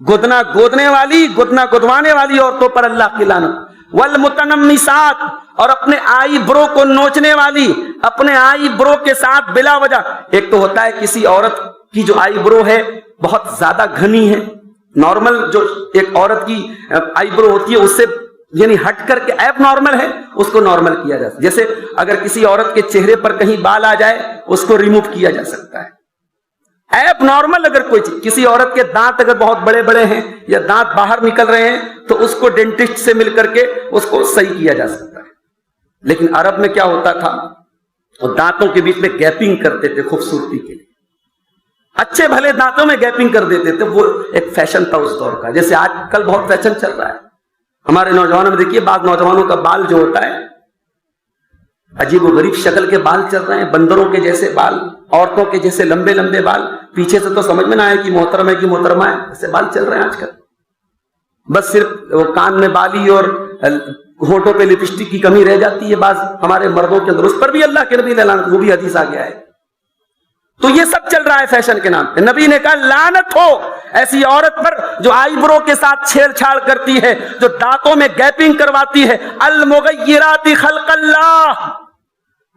گدنا گودنے والی، گدنا گدوانے والی عورتوں پر اللہ کی لعنت۔ والمتنمسات، اور اپنے آئی برو کو نوچنے والی، اپنے آئی برو کے ساتھ بلا وجہ۔ ایک تو ہوتا ہے کسی عورت کی جو آئی برو ہے بہت زیادہ گھنی ہے، نارمل جو ایک عورت کی آئی برو ہوتی ہے اس سے یعنی ہٹ کر کے ایب نارمل ہے، اس کو نارمل کیا جا سکتا ہے۔ جیسے اگر کسی عورت کے چہرے پر کہیں بال آ جائے اس کو ریموو کیا جا سکتا ہے۔ ایب نارمل اگر کوئی چیز، کسی عورت کے دانت اگر بہت بڑے بڑے ہیں یا دانت باہر نکل رہے ہیں تو اس کو ڈینٹسٹ سے مل کر کے اس کو صحیح کیا جا سکتا ہے۔ لیکن عرب میں کیا ہوتا تھا، وہ دانتوں کے بیچ میں گیپنگ کرتے تھے خوبصورتی کے لیے، اچھے بھلے دانتوں میں گیپنگ کر دیتے تھے، وہ ایک فیشن تھا اس دور کا۔ جیسے آج کل بہت فیشن چل رہا ہے ہمارے نوجوانوں میں، دیکھیے بعض نوجوانوں کا بال جو ہوتا ہے عجیب و غریب شکل کے بال چل رہے ہیں، بندروں کے جیسے بال، عورتوں کے جیسے لمبے لمبے بال، پیچھے سے تو سمجھ میں نہ آئے کہ محترم ہے کہ محترمہ ہے، ایسے بال چل رہے ہیں آج کل۔ بس صرف وہ کان میں بالی اور ہونٹوں پہ لپسٹک کی کمی رہ جاتی ہے بعض ہمارے مردوں کے اندر، اس پر بھی اللہ کے نبی نے لعنت، وہ بھی حدیث آ گیا ہے۔ تو یہ سب چل رہا ہے فیشن کے نام پہ۔ نبی نے کہا لعنت ہو ایسی عورت پر جو آئی برو کے ساتھ چھیڑ چھاڑ کرتی ہے، جو دانتوں میں گیپنگ کرواتی ہے، المغیرات خلق اللہ،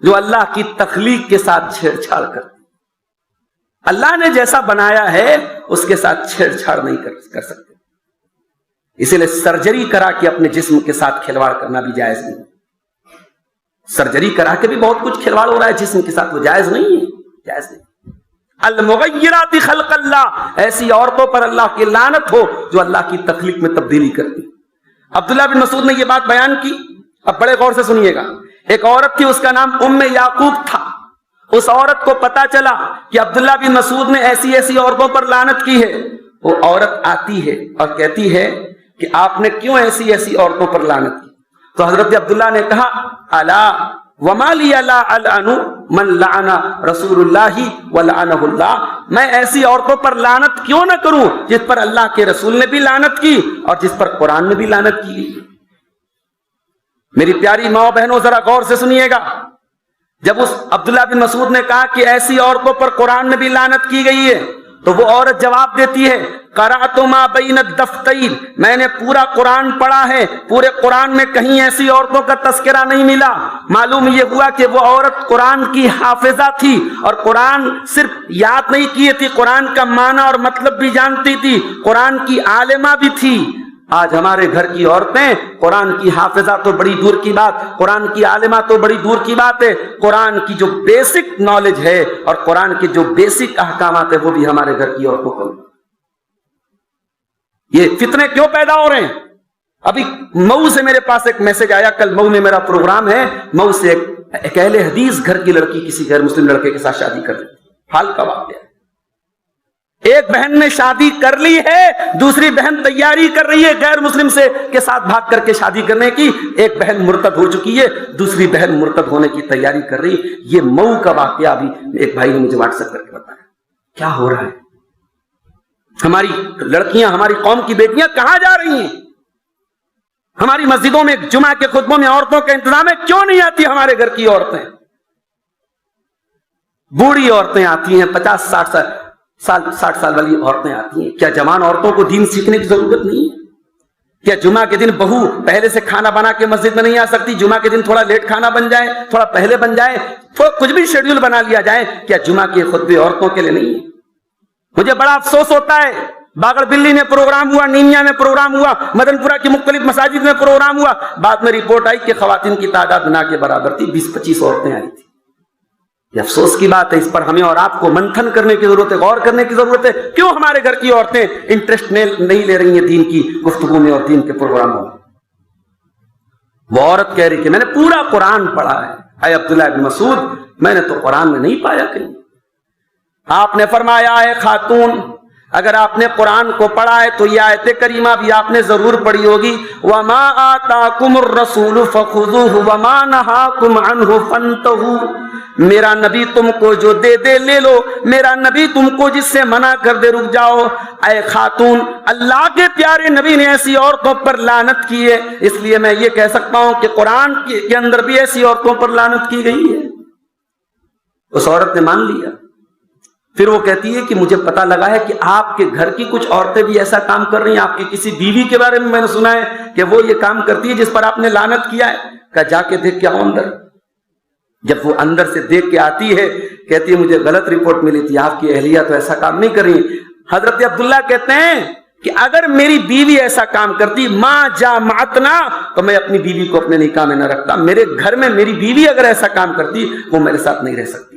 جو اللہ کی تخلیق کے ساتھ چھیڑ چھاڑ کرتی ہے۔ اللہ نے جیسا بنایا ہے اس کے ساتھ چھیڑ چھاڑ نہیں کر سکتے، اسی لیے سرجری کرا کے اپنے جسم کے ساتھ کھلواڑ کرنا بھی جائز نہیں۔ سرجری کرا کے بھی بہت کچھ کھلواڑ ہو رہا ہے جسم کے ساتھ، وہ جائز نہیں ہے، جائز نہیں۔ المغیرات خلق اللہ، ایسی عورتوں پر اللہ کی لعنت ہو جو اللہ کی تخلیق میں تبدیلی کرتی۔ عبداللہ بن مسعود نے یہ بات بیان کی، اب بڑے غور سے سنیے گا۔ ایک عورت تھی، اس کا نام یعقوب تھا۔ اس عورت کو پتا چلا کہ عبداللہ بن مسعود نے ایسی ایسی عورتوں پر لعنت کی ہے۔ وہ عورت آتی ہے اور کہتی ہے کہ آپ نے کیوں ایسی ایسی عورتوں پر لعنت کی؟ تو حضرت عبداللہ نے کہا الا وما لی لا العن من لعن رسول اللہ ولعنہ اللہ، میں ایسی عورتوں پر لعنت کیوں نہ کروں جس پر اللہ کے رسول نے بھی لعنت کی اور جس پر قرآن میں بھی لعنت کی گئی۔ میری پیاری ماں بہنوں ذرا غور سے سنیے گا، جب اس عبداللہ بن مسعود نے کہا کہ ایسی عورتوں پر قرآن میں بھی لعنت کی گئی ہے تو وہ عورت جواب دیتی ہے قرأت ما بین الدفتین، میں نے پورا قرآن پڑھا ہے، پورے قرآن میں کہیں ایسی عورتوں کا تذکرہ نہیں ملا۔ معلوم یہ ہوا کہ وہ عورت قرآن کی حافظہ تھی اور قرآن صرف یاد نہیں کیے تھی، قرآن کا معنی اور مطلب بھی جانتی تھی، قرآن کی عالمہ بھی تھی۔ آج ہمارے گھر کی عورتیں قرآن کی حافظہ تو بڑی دور کی بات، قرآن کی عالمہ تو بڑی دور کی بات ہے، قرآن کی جو بیسک نالج ہے اور قرآن کے جو بیسک احکامات ہیں وہ بھی ہمارے گھر کی عورتوں کو۔ یہ فتنے کیوں پیدا ہو رہے ہیں؟ ابھی مئو سے میرے پاس ایک میسج آیا، کل مئو میں میرا پروگرام ہے، مئو سے ایک اہل حدیث گھر کی لڑکی کسی غیر مسلم لڑکے کے ساتھ شادی کر دیتی، حال کا واقعہ ہے۔ ایک بہن نے شادی کر لی ہے، دوسری بہن تیاری کر رہی ہے غیر مسلم سے کے ساتھ بھاگ کر کے شادی کرنے کی، ایک بہن مرتد ہو چکی ہے، دوسری بہن مرتد ہونے کی تیاری کر رہی ہے۔ یہ مئو کا واقعہ ابھی ایک بھائی نے مجھے واٹس ایپ کر کے بتایا۔ کیا ہو رہا ہے؟ ہماری لڑکیاں، ہماری قوم کی بیٹیاں کہاں جا رہی ہیں؟ ہماری مسجدوں میں جمعہ کے خطبوں میں عورتوں کا انتظام ہے، کیوں نہیں آتی ہمارے گھر کی عورتیں؟ بوڑھی عورتیں آتی ہیں، 50-60 سال والی عورتیں آتی ہیں۔ کیا جوان عورتوں کو دین سیکھنے کی ضرورت نہیں ہے؟ کیا جمعہ کے دن بہو پہلے سے کھانا بنا کے مسجد میں نہیں آ سکتی؟ جمعہ کے دن تھوڑا لیٹ کھانا بن جائے، تھوڑا پہلے بن جائے، کچھ بھی شیڈیول بنا لیا جائے، کیا جمعہ کے خطبے عورتوں کے لیے نہیں ہے؟ مجھے بڑا افسوس ہوتا ہے، باغڑ بلی میں پروگرام ہوا، نینیا میں پروگرام ہوا، مدن پورہ کی مختلف مساجد میں پروگرام ہوا، بعد میں رپورٹ آئی کہ خواتین کی تعداد نہ کے برابر تھی، 20-25 عورتیں آئی تھی۔ یہ افسوس کی بات ہے، اس پر ہمیں اور آپ کو منتھن کرنے کی ضرورت ہے، غور کرنے کی ضرورت ہے، کیوں ہمارے گھر کی عورتیں انٹرسٹ نہیں لے رہی ہیں دین کی گفتگو میں اور دین کے پروگراموں میں۔ وہ عورت کہہ رہی کہ میں نے پورا قرآن پڑھا ہے۔ اے عبداللہ بن مسعود، میں نے تو قرآن میں نہیں پایا کہیں آپ نے فرمایا ہے خاتون اگر آپ نے قرآن کو پڑھا ہے تو یہ آیت کریمہ بھی آپ نے ضرور پڑھی ہوگی، وَمَا آتَاكُمُ الرَّسُولُ فَخُذُوهُ وَمَا نَهَاكُمْ عَنْهُ فَانْتَهُوا، میرا نبی تم کو جو دے دے لے لو، میرا نبی تم کو جس سے منع کر دے رک جاؤ۔ اے خاتون، اللہ کے پیارے نبی نے ایسی عورتوں پر لعنت کی ہے، اس لیے میں یہ کہہ سکتا ہوں کہ قرآن کے اندر بھی ایسی عورتوں پر لعنت کی گئی ہے۔ اس عورت نے مان لیا، پھر وہ کہتی ہے کہ مجھے پتا لگا ہے کہ آپ کے گھر کی کچھ عورتیں بھی ایسا کام کر رہی ہیں، آپ کی کسی بیوی کے بارے میں نے سنا ہے کہ وہ یہ کام کرتی ہے جس پر آپ نے لعنت کیا ہے۔ کہا جا کے دیکھ کے آؤ اندر۔ جب وہ اندر سے دیکھ کے آتی ہے کہتی ہے مجھے غلط رپورٹ ملی تھی، آپ کی اہلیہ تو ایسا کام نہیں کر رہی۔ حضرت عبداللہ کہتے ہیں کہ اگر میری بیوی ایسا کام کرتی ما جامعتنا، تو میں اپنی بیوی کو اپنے نکاح میں نہ رکھتا۔ میرے گھر میں میری بیوی اگر ایسا کام کرتی وہ میرے ساتھ نہیں رہ سکتی۔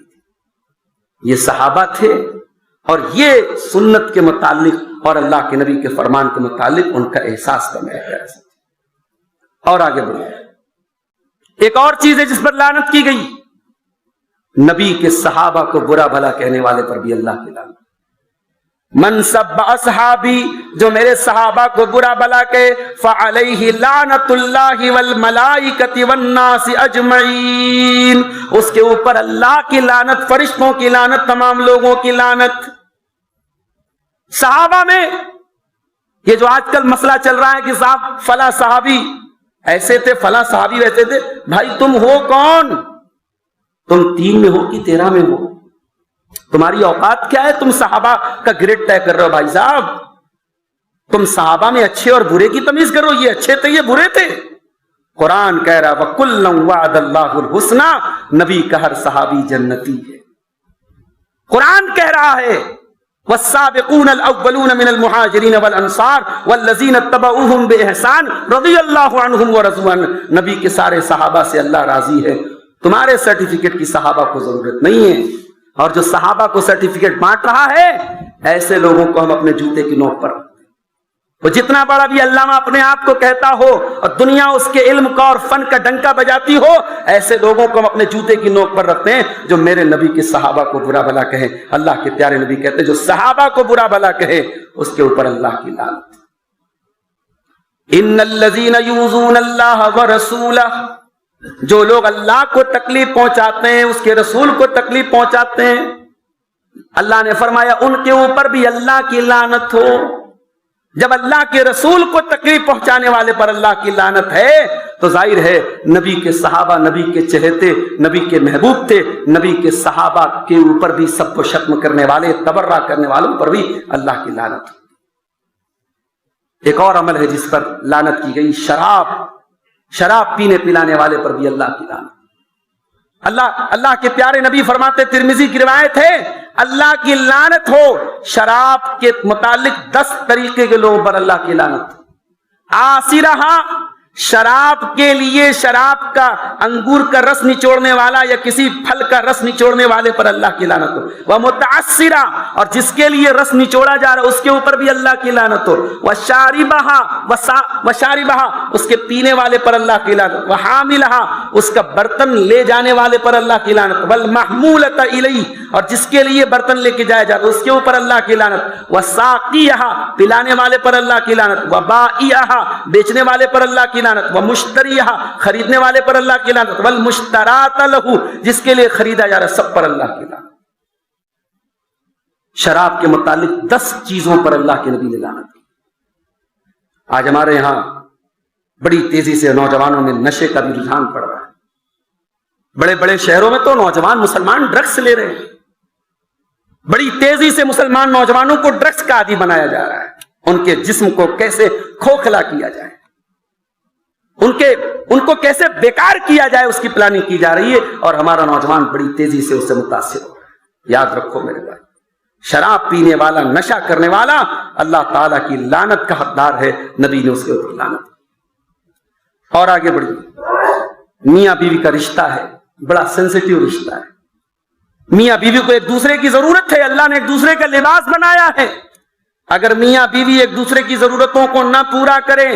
یہ صحابہ تھے اور یہ سنت کے متعلق اور اللہ کے نبی کے فرمان کے متعلق ان کا احساس تھا۔ اور آگے بڑھیں، ایک اور چیز ہے جس پر لعنت کی گئی، نبی کے صحابہ کو برا بھلا کہنے والے پر بھی اللہ کی لعنت۔ من سب اصحابی، جو میرے صحابہ کو برا بھلا کہے، فعلیہ لعنت اللہ والملائکۃ والناس اجمعین، اس کے اوپر اللہ کی لعنت، فرشتوں کی لعنت، تمام لوگوں کی لعنت۔ صحابہ میں یہ جو آج کل مسئلہ چل رہا ہے کہ صاحب فلاں صحابی ایسے تھے، فلاں صحابی ویسے تھے، بھائی تم ہو کون؟ تم 3 میں ہو کہ 13 میں ہو؟ تمہاری اوقات کیا ہے؟ تم صحابہ کا گریڈ طے کر رہے ہو؟ بھائی صاحب تم صحابہ میں اچھے اور برے کی تمیز کرو، یہ اچھے تھے یہ برے تھے۔ قرآن کہہ رہا وَكُلًّا وَعَدَ اللَّهُ الْحُسْنَى، نبی کا ہر صحابی جنتی ہے۔ قرآن کہہ رہا ہے وَالسَّابِقُونَ الْأَوَّلُونَ مِنَ الْمُهَاجِرِينَ وَالْأَنصَارِ وَالَّذِينَ اتَّبَعُوهُمْ بِإِحْسَانٍ رَضِيَ اللَّهُ عَنْهُمْ وَرَضُوا عَنْهُ، نبی کے سارے صحابہ سے اللہ راضی ہے، تمہارے سرٹیفکیٹ کی صحابہ کو ضرورت نہیں ہے۔ اور جو صحابہ کو سرٹیفکیٹ بانٹ رہا ہے ایسے لوگوں کو ہم اپنے جوتے کی نوک پر، وہ جتنا بڑا بھی علامہ اپنے آپ کو کہتا ہو اور دنیا اس کے علم کا اور فن کا ڈنکا بجاتی ہو، ایسے لوگوں کو ہم اپنے جوتے کی نوک پر رکھتے ہیں جو میرے نبی کے صحابہ کو برا بھلا کہے۔ اللہ کے پیارے نبی کہتے ہیں جو صحابہ کو برا بھلا کہے اس کے اوپر اللہ کی لعنت۔ ان الذین یؤذون اللہ ورسولہ، جو لوگ اللہ کو تکلیف پہنچاتے ہیں اس کے رسول کو تکلیف پہنچاتے ہیں، اللہ نے فرمایا ان کے اوپر بھی اللہ کی لعنت ہو۔ جب اللہ کے رسول کو تکلیف پہنچانے والے پر اللہ کی لعنت ہے تو ظاہر ہے نبی کے صحابہ نبی کے چہیتے نبی کے محبوب تھے، نبی کے صحابہ کے اوپر بھی سب کو شتم کرنے والے تبرہ کرنے والوں پر بھی اللہ کی لعنت۔ ایک اور عمل ہے جس پر لعنت کی گئی، شراب پینے پلانے والے پر بھی اللہ کی لعنت۔ اللہ کے پیارے نبی فرماتے، ترمذی کی روایت ہے، اللہ کی لعنت ہو شراب کے متعلق 10 طریقے کے لوگوں پر اللہ کی لعنت۔ آسرہا، شراب کے لیے شراب کا انگور کا رس نچوڑنے والا یا کسی پھل کا رس نچوڑنے والے پر اللہ کی لعنت ہو۔ ومتعصرہ، اور جس کے لیے رس نچوڑا جا رہا ہے اس کے اوپر بھی اللہ کی لعنت ہو۔ وشاربہا، اس کے پینے والے پر اللہ کی لعنت۔ وحاملہا، اس کا برتن لے جانے والے پر اللہ کی لعنت۔ والمحمولۃ الیہ، اور جس کے لیے برتن لے کے جایا جاتا ہے اس کے اوپر اللہ کی لعنت۔ وساقیہا، پلانے والے پر اللہ کی لعنت۔ وبائعہا، بیچنے والے پر اللہ کی لعنت۔ ومشتریہا، خریدنے والے پر اللہ کی لعنت۔ والمشترات لہ، جس کے لیے خریدا جا رہا ہے سب پر اللہ کی لعنت۔ شراب کے متعلق 10 چیزوں پر اللہ کے نبی نے لعنت کی۔ آج ہمارے یہاں بڑی تیزی سے نوجوانوں میں نشے کا بھی رجحان پڑ رہا ہے۔ بڑے بڑے شہروں میں تو نوجوان مسلمان ڈرگس لے رہے ہیں، بڑی تیزی سے مسلمان نوجوانوں کو ڈرگس کا عادی بنایا جا رہا ہے۔ ان کے جسم کو کیسے کھوکھلا کیا جائے، ان کو کیسے بیکار کیا جائے اس کی پلاننگ کی جا رہی ہے، اور ہمارا نوجوان بڑی تیزی سے اس سے متاثر ہو رہا ہے۔ یاد رکھو میرے بھائی، شراب پینے والا، نشہ کرنے والا اللہ تعالیٰ کی لعنت کا حقدار ہے، نبی نے اس کے اوپر لعنت۔ اور آگے بڑھیے، میاں بیوی کا رشتہ ہے، بڑا سینسیٹیو رشتہ ہے۔ میاں بیوی کو ایک دوسرے کی ضرورت ہے، اللہ نے ایک دوسرے کا لباس بنایا ہے۔ اگر میاں بیوی ایک دوسرے کی ضرورتوں کو نہ پورا کریں،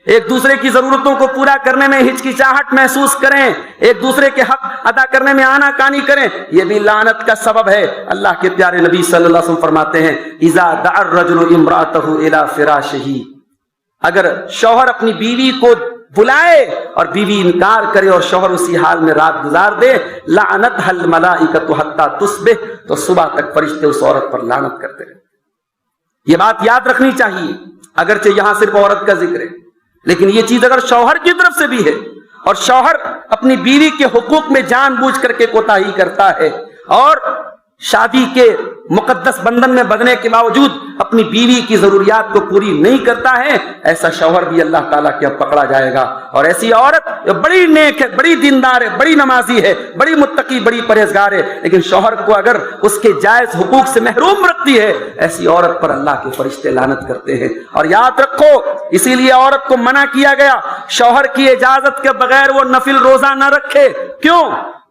ایک دوسرے کی ضرورتوں کو پورا کرنے میں ہچکچاہٹ محسوس کریں، ایک دوسرے کے حق ادا کرنے میں آنا کانی کریں، یہ بھی لعنت کا سبب ہے۔ اللہ کے پیارے نبی صلی اللہ علیہ وسلم فرماتے ہیں اذا دعا الرجل امرأته الى فراشه، اگر شوہر اپنی بیوی کو بلائے اور بیوی انکار کرے اور شوہر اسی حال میں رات گزار دے، لعنتها الملائکۃ حتی تصبح، تو صبح تک فرشتے اس عورت پر لعنت کرتے رہتے۔ یہ بات یاد رکھنی چاہیے، اگرچہ یہاں صرف عورت کا ذکر ہے، لیکن یہ چیز اگر شوہر کی طرف سے بھی ہے اور شوہر اپنی بیوی کے حقوق میں جان بوجھ کر کے کوتاہی کرتا ہے اور شادی کے مقدس بندھن میں بندھنے کے باوجود اپنی بیوی کی ضروریات کو پوری نہیں کرتا ہے، ایسا شوہر بھی اللہ تعالیٰ کے اب پکڑا جائے گا۔ اور ایسی عورت جو بڑی نیک ہے، بڑی دیندار ہے، بڑی نمازی ہے، بڑی متقی، بڑی پرہیزگار ہے، لیکن شوہر کو اگر اس کے جائز حقوق سے محروم رکھتی ہے، ایسی عورت پر اللہ کے فرشتے لعنت کرتے ہیں۔ اور یاد رکھو، اسی لیے عورت کو منع کیا گیا شوہر کی اجازت کے بغیر وہ نفل روزہ نہ رکھے۔ کیوں؟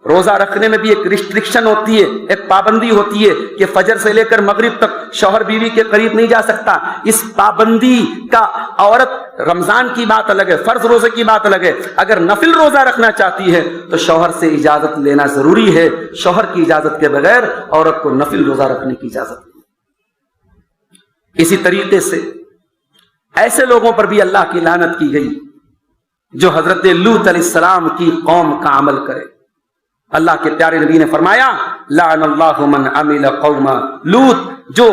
روزہ رکھنے میں بھی ایک ریسٹرکشن ہوتی ہے، ایک پابندی ہوتی ہے کہ فجر سے لے کر مغرب تک شوہر بیوی کے قریب نہیں جا سکتا۔ اس پابندی کا عورت، رمضان کی بات الگ ہے، فرض روزے کی بات الگ ہے، اگر نفل روزہ رکھنا چاہتی ہے تو شوہر سے اجازت لینا ضروری ہے۔ شوہر کی اجازت کے بغیر عورت کو نفل روزہ رکھنے کی اجازت نہیں۔ اسی طریقے سے ایسے لوگوں پر بھی اللہ کی لعنت کی گئی جو حضرت لوط علیہ السلام کی قوم کا عمل کرے۔ اللہ کے پیارے نبی نے فرمایا لعن اللہ من عمل قوم لوط، جو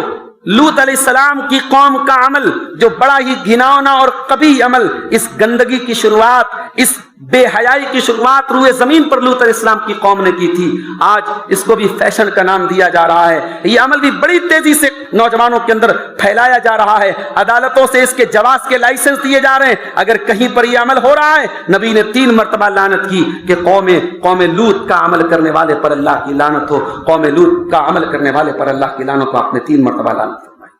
لوط علیہ السلام کی قوم کا عمل، جو بڑا ہی گھناؤنا اور قبیح عمل، اس گندگی کی شروعات، اس بے حیائی کی شروعات روئے زمین پر لوط علیہ السلام کی قوم نے کی تھی، آج اس کو بھی فیشن کا نام دیا جا رہا ہے۔ یہ عمل بھی بڑی تیزی سے نوجوانوں کے اندر پھیلایا جا رہا ہے، عدالتوں سے اس کے جواز کے لائسنس دیے جا رہے ہیں۔ اگر کہیں پر یہ عمل ہو رہا ہے، نبی نے 3 مرتبہ لعنت کی کہ قوم لوط کا عمل کرنے والے پر اللہ کی لعنت ہو، قوم لوط کا عمل کرنے والے پر اللہ کی لعنت ہو۔ آپ نے 3 مرتبہ لعنت فرمائی۔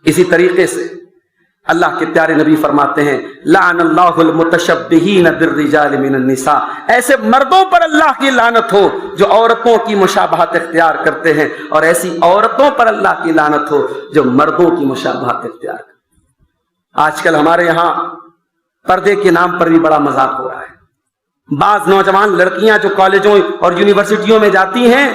اسی طریقے سے اللہ کے پیارے نبی فرماتے ہیں لعن اللہ المتشبہین بالرجال من النساء، ایسے مردوں پر اللہ کی لعنت ہو جو عورتوں کی مشابہت اختیار کرتے ہیں، اور ایسی عورتوں پر اللہ کی لعنت ہو جو مردوں کی مشابہت اختیار کرتے ہیں۔ آج کل ہمارے یہاں پردے کے نام پر بھی بڑا مذاق ہو رہا ہے۔ بعض نوجوان لڑکیاں جو کالجوں اور یونیورسٹیوں میں جاتی ہیں،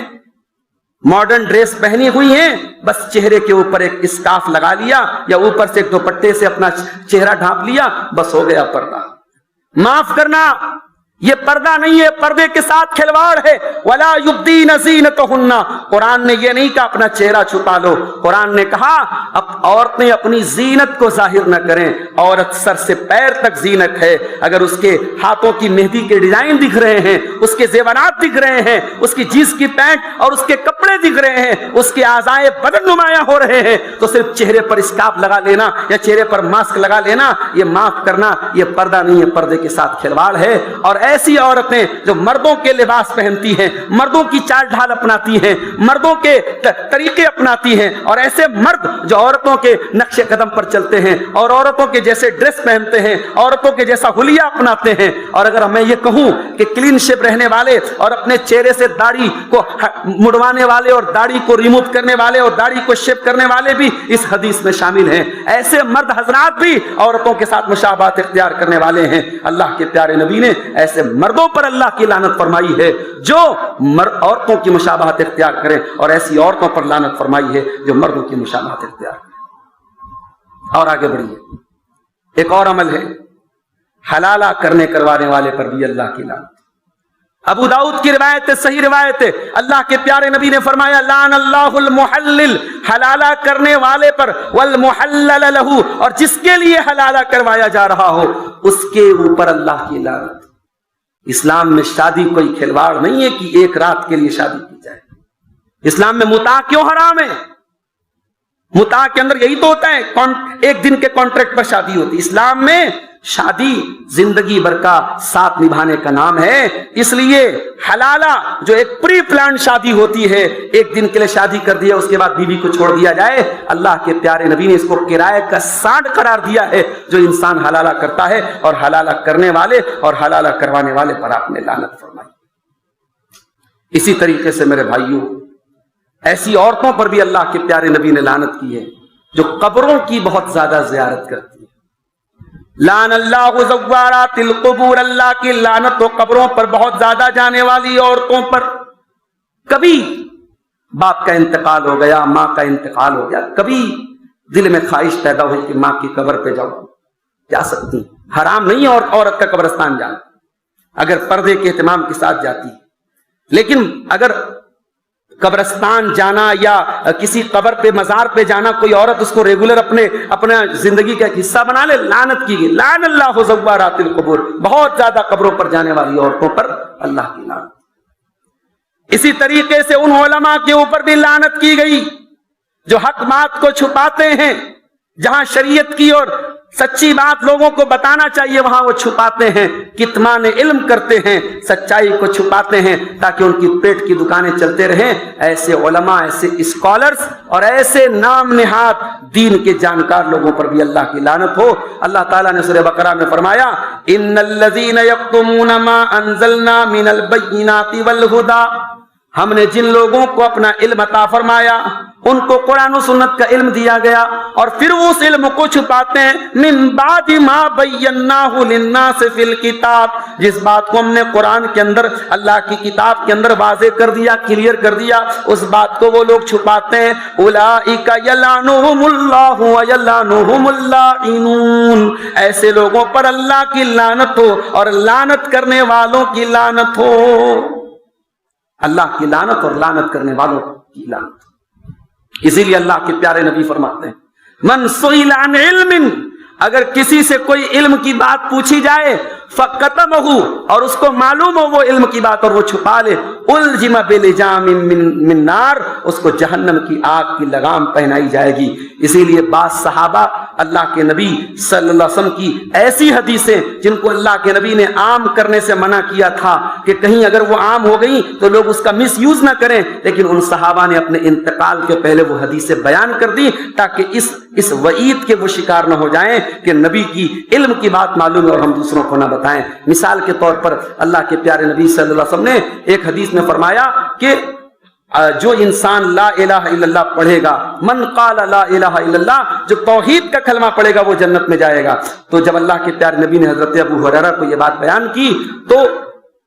ماڈرن ڈریس پہنی ہوئی ہیں، بس چہرے کے اوپر ایک اسکارف لگا لیا یا اوپر سے ایک دوپٹے سے اپنا چہرہ ڈھانپ لیا، بس ہو گیا پردہ۔ معاف کرنا، یہ پردہ نہیں ہے، پردے کے ساتھ کھلواڑ ہے۔ وَلَا يُبْدِينَ زِينَتَهُنَّ، قرآن نے یہ نہیں کہا اپنا چہرہ چھپا لو، قرآن نے کہا اب عورتیں اپنی زینت کو ظاہر نہ کریں۔ عورت سر سے پیر تک زینت ہے، اگر اس کے ہاتھوں کی مہندی کے ڈیزائن دکھ رہے ہیں، اس کے زیورات دکھ رہے ہیں، اس کی جینس کی پینٹ اور اس کے کپڑے دکھ رہے ہیں، اس کے اعضائے بدن نمایاں ہو رہے ہیں، تو صرف چہرے پر اسکارف لگا لینا یا چہرے پر ماسک لگا لینا، یہ معاف کرنا، یہ پردہ نہیں ہے، پردے کے ساتھ کھلواڑ ہے۔ اور ایسی عورتیں جو مردوں کے لباس پہنتی ہیں، مردوں کی چال ڈھال اپناتی ہیں، مردوں کے طریقے اپناتی ہیں، اور ایسے مرد جو عورتوں کے نقش قدم پر چلتے ہیں اور عورتوں کے جیسے ڈریس پہنتے ہیں، عورتوں کے جیسا حلیہ اپناتے ہیں۔ اور اگر میں یہ کہوں کہ کلین شیپ رہنے والے اور اپنے چہرے سے داڑھی کو مڑوانے والے اور داڑھی کو ریموو کرنے والے اور داڑھی کو شیپ کرنے والے بھی اس حدیث میں شامل ہیں، ایسے مرد حضرات بھی عورتوں کے ساتھ مشابہت اختیار کرنے والے ہیں۔ اللہ کے پیارے نبی نے ایسے مردوں پر اللہ کی لعنت فرمائی ہے جو عورتوں کی مشابہت اختیار کریں، اور ایسی عورتوں پر لعنت فرمائی ہے جو مردوں کی مشابہت اختیار کریں۔ اور آگے بڑھیے، ایک اور عمل ہے حلالہ کروانے والے پر بھی اللہ کی لعنت۔ ابو داؤد کی روایت ہے، صحیح روایت ہے، اللہ کے پیارے نبی نے فرمایا لعن اللہ المحلل، حلالہ کرنے والے پر، والمحلل لہ، اور جس کے لیے حلالہ کروایا جا رہا ہو اس کے اوپر اللہ کی لعنت۔ اسلام میں شادی کوئی کھلواڑ نہیں ہے کہ ایک رات کے لیے شادی کی جائے۔ اسلام میں متاع کیوں حرام ہے؟ متاع کے اندر یہی تو ہوتا ہے، ایک دن کے کانٹریکٹ پر شادی ہوتی ہے۔ اسلام میں شادی زندگی بھر کا ساتھ نبھانے کا نام ہے، اس لیے حلالہ جو ایک پری پلان شادی ہوتی ہے، ایک دن کے لیے شادی کر دیا اس کے بعد بیوی کو چھوڑ دیا جائے، اللہ کے پیارے نبی نے اس کو کرائے کا سانڈ قرار دیا ہے جو انسان حلالہ کرتا ہے، اور حلالہ کرنے والے اور حلالہ کروانے والے پر آپ نے لعنت فرمائی۔ اسی طریقے سے میرے بھائیوں، ایسی عورتوں پر بھی اللہ کے پیارے نبی نے لعنت کی ہے جو قبروں کی بہت زیادہ زیارت کرتی ہے۔ لعن اللہ زوارات القبور، اللہ کی لعنت تو قبروں پر بہت زیادہ جانے والی عورتوں پر. کبھی باپ کا انتقال ہو گیا، ماں کا انتقال ہو گیا، کبھی دل میں خواہش پیدا ہوئی کہ ماں کی قبر پہ جا سکتی، حرام نہیں ہے عورت کا قبرستان جانا اگر پردے کے اہتمام کے ساتھ جاتی. لیکن اگر قبرستان جانا یا کسی قبر پہ مزار پہ جانا کوئی عورت اس کو ریگولر اپنا زندگی کا ایک حصہ بنا لے، لعنت کی گئی. لعن اللہ زوارات القبور، بہت زیادہ قبروں پر جانے والی عورتوں پر اللہ کی لعنت. اسی طریقے سے ان علماء کے اوپر بھی لعنت کی گئی جو حق بات کو چھپاتے ہیں. جہاں شریعت کی اور سچی بات لوگوں کو بتانا چاہیے وہاں وہ چھپاتے ہیں، کتمان علم کرتے ہیں، سچائی کو چھپاتے ہیں تاکہ ان کی پیٹ کی دکانیں چلتے رہیں. ایسے علماء، ایسے اسکالرز اور ایسے نام نہاد دین کے جانکار لوگوں پر بھی اللہ کی لعنت ہو. اللہ تعالیٰ نے سورہ بقرہ میں فرمایا ان الذین یکتمون ما انزلنا من البینات والہدی، ہم نے جن لوگوں کو اپنا علم عطا فرمایا ان کو قرآن و سنت کا علم دیا گیا اور پھر وہ اس علم کو چھپاتے ہیں. من بعد ما بیناہ للناس فی الکتاب، جس بات کو ہم نے قرآن کے اندر، اللہ کی کتاب کے اندر واضح کر دیا، کلیئر کر دیا، اس بات کو وہ لوگ چھپاتے ہیں. اولئک یلعنہم اللہ ویلعنہم اللاعنون، ایسے لوگوں پر اللہ کی لعنت ہو اور لعنت کرنے والوں کی لعنت ہو. اللہ کی لعنت اور لعنت کرنے والوں کی لعنت. اسی لیے اللہ کے پیارے نبی فرماتے ہیں من سئل عن علم، اگر کسی سے کوئی علم کی بات پوچھی جائے فقتمہ، اور اس کو معلوم ہو وہ علم کی بات اور وہ چھپا لے، الجم بلجام من نار، اس کو جہنم کی آگ کی لگام پہنائی جائے گی. اسی لیے بعض صحابہ اللہ کے نبی صلی اللہ علیہ وسلم کی ایسی حدیثیں جن کو اللہ کے نبی نے عام کرنے سے منع کیا تھا کہ کہیں اگر وہ عام ہو گئی تو لوگ اس کا مس یوز نہ کریں، لیکن ان صحابہ نے اپنے انتقال کے پہلے وہ حدیثیں بیان کر دی تاکہ اس وعید کے وہ شکار نہ ہو جائیں کہ نبی کی علم کی بات معلوم ہے اور ہم دوسروں کو نہ بتائیں. مثال کے طور پر اللہ کے پیارے نبی صلی اللہ علیہ وسلم نے ایک حدیث میں فرمایا کہ جو انسان لا الہ الا اللہ پڑھے گا، من قال لا الہ الا اللہ، جو توحید کا کلمہ پڑھے گا وہ جنت میں جائے گا. تو جب اللہ کے پیارے نبی نے حضرت ابو ہریرہ کو یہ بات بیان کی تو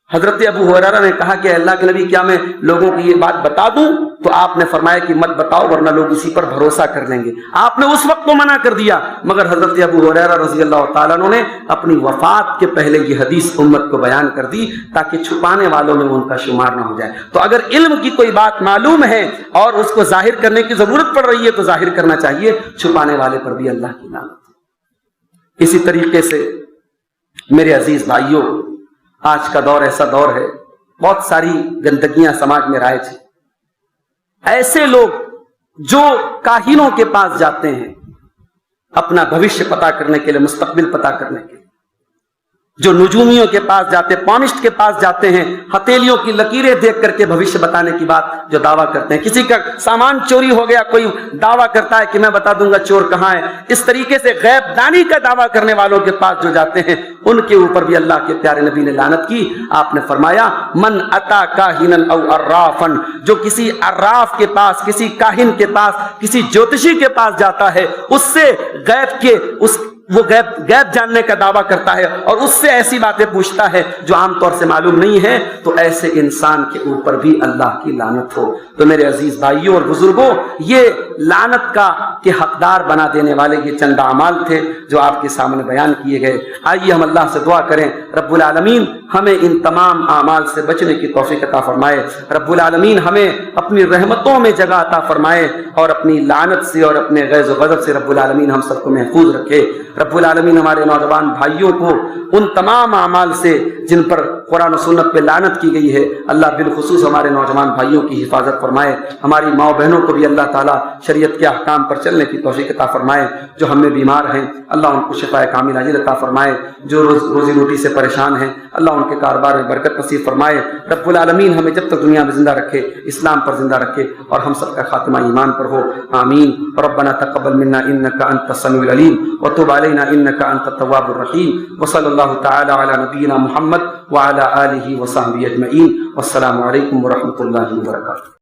حضرت ابو ہریرہ نے کہا کہ اللہ کے نبی کیا میں لوگوں کو یہ بات بتا دوں؟ تو آپ نے فرمایا کہ مت بتاؤ ورنہ لوگ اسی پر بھروسہ کر لیں گے. آپ نے اس وقت تو منع کر دیا، مگر حضرت ابو ہریرہ رضی اللہ تعالیٰ عنہ نے اپنی وفات کے پہلے یہ حدیث امت کو بیان کر دی تاکہ چھپانے والوں میں ان کا شمار نہ ہو جائے. تو اگر علم کی کوئی بات معلوم ہے اور اس کو ظاہر کرنے کی ضرورت پڑ رہی ہے تو ظاہر کرنا چاہیے، چھپانے والے پر بھی اللہ کی لعنت. اسی طریقے سے میرے عزیز بھائیوں، آج کا دور ایسا دور ہے، بہت ساری گندگیاں سماج میں رائج ہیں. ایسے لوگ جو کاہنوں کے پاس جاتے ہیں اپنا بھوشیہ پتا کرنے کے لیے، مستقبل پتا کرنے کے لیے، جو نجومیوں کے پاس جاتے، پامسٹ کے پاس جاتے ہیں، ہتھیلیوں کی لکیریں دیکھ کر کے بھوشیہ بتانے کی بات جو دعویٰ کرتے ہیں. کسی کا سامان چوری ہو گیا، کوئی دعویٰ کرتا ہے کہ میں بتا دوں گا چور کہاں ہے. اس طریقے سے غیب دانی کا دعویٰ کرنے والوں کے پاس جو جاتے ہیں ان کے اوپر بھی اللہ کے پیارے نبی نے لعنت کی. آپ نے فرمایا من اتا کاہنا او عرافا، جو کسی عراف کے پاس، کسی کاہن کے پاس، کسی جوتشی کے پاس جاتا ہے، اس سے غیب کے وہ غیب جاننے کا دعویٰ کرتا ہے اور اس سے ایسی باتیں پوچھتا ہے جو عام طور سے معلوم نہیں ہے، تو ایسے انسان کے اوپر بھی اللہ کی لعنت ہو. تو میرے عزیز بھائیوں اور بزرگوں، یہ لعنت کا کہ حقدار بنا دینے والے یہ چند اعمال تھے جو آپ کے سامنے بیان کیے گئے. آئیے ہم اللہ سے دعا کریں رب العالمین ہمیں ان تمام اعمال سے بچنے کی توفیق عطا فرمائے. رب العالمین ہمیں اپنی رحمتوں میں جگہ عطا فرمائے اور اپنی لعنت سے اور اپنے غیظ و غضب سے رب العالمین ہم سب کو محفوظ رکھے. رب العالمین ہمارے نوجوان بھائیوں کو ان تمام اعمال سے جن پر قرآن و سنت پہ لعنت کی گئی ہے، اللہ بالخصوص ہمارے نوجوان بھائیوں کی حفاظت فرمائے. ہماری ماں بہنوں کو بھی اللہ تعالیٰ شریعت کے احکام پر چلنے کی توفیق عطا فرمائے. جو ہم میں بیمار ہیں اللہ ان کو شفاء کامل عاجل عطا فرمائے. جو روزی روٹی سے پریشان ہیں اللہ ان کے کاروبار میں برکت نصیب فرمائے. رب العالمین ہمیں جب تک دنیا میں زندہ رکھے اسلام پر زندہ رکھے اور ہم سب کا خاتمہ ایمان پر ہو. آمین. ربنا تقبل منا انك انت السميع العليم وتب علينا انك انت التواب الرحيم وصلى الله تعالى على نبينا محمد وعلى آله وصحبه اجمعين. والسلام علیکم ورحمۃ اللہ وبرکاتہ.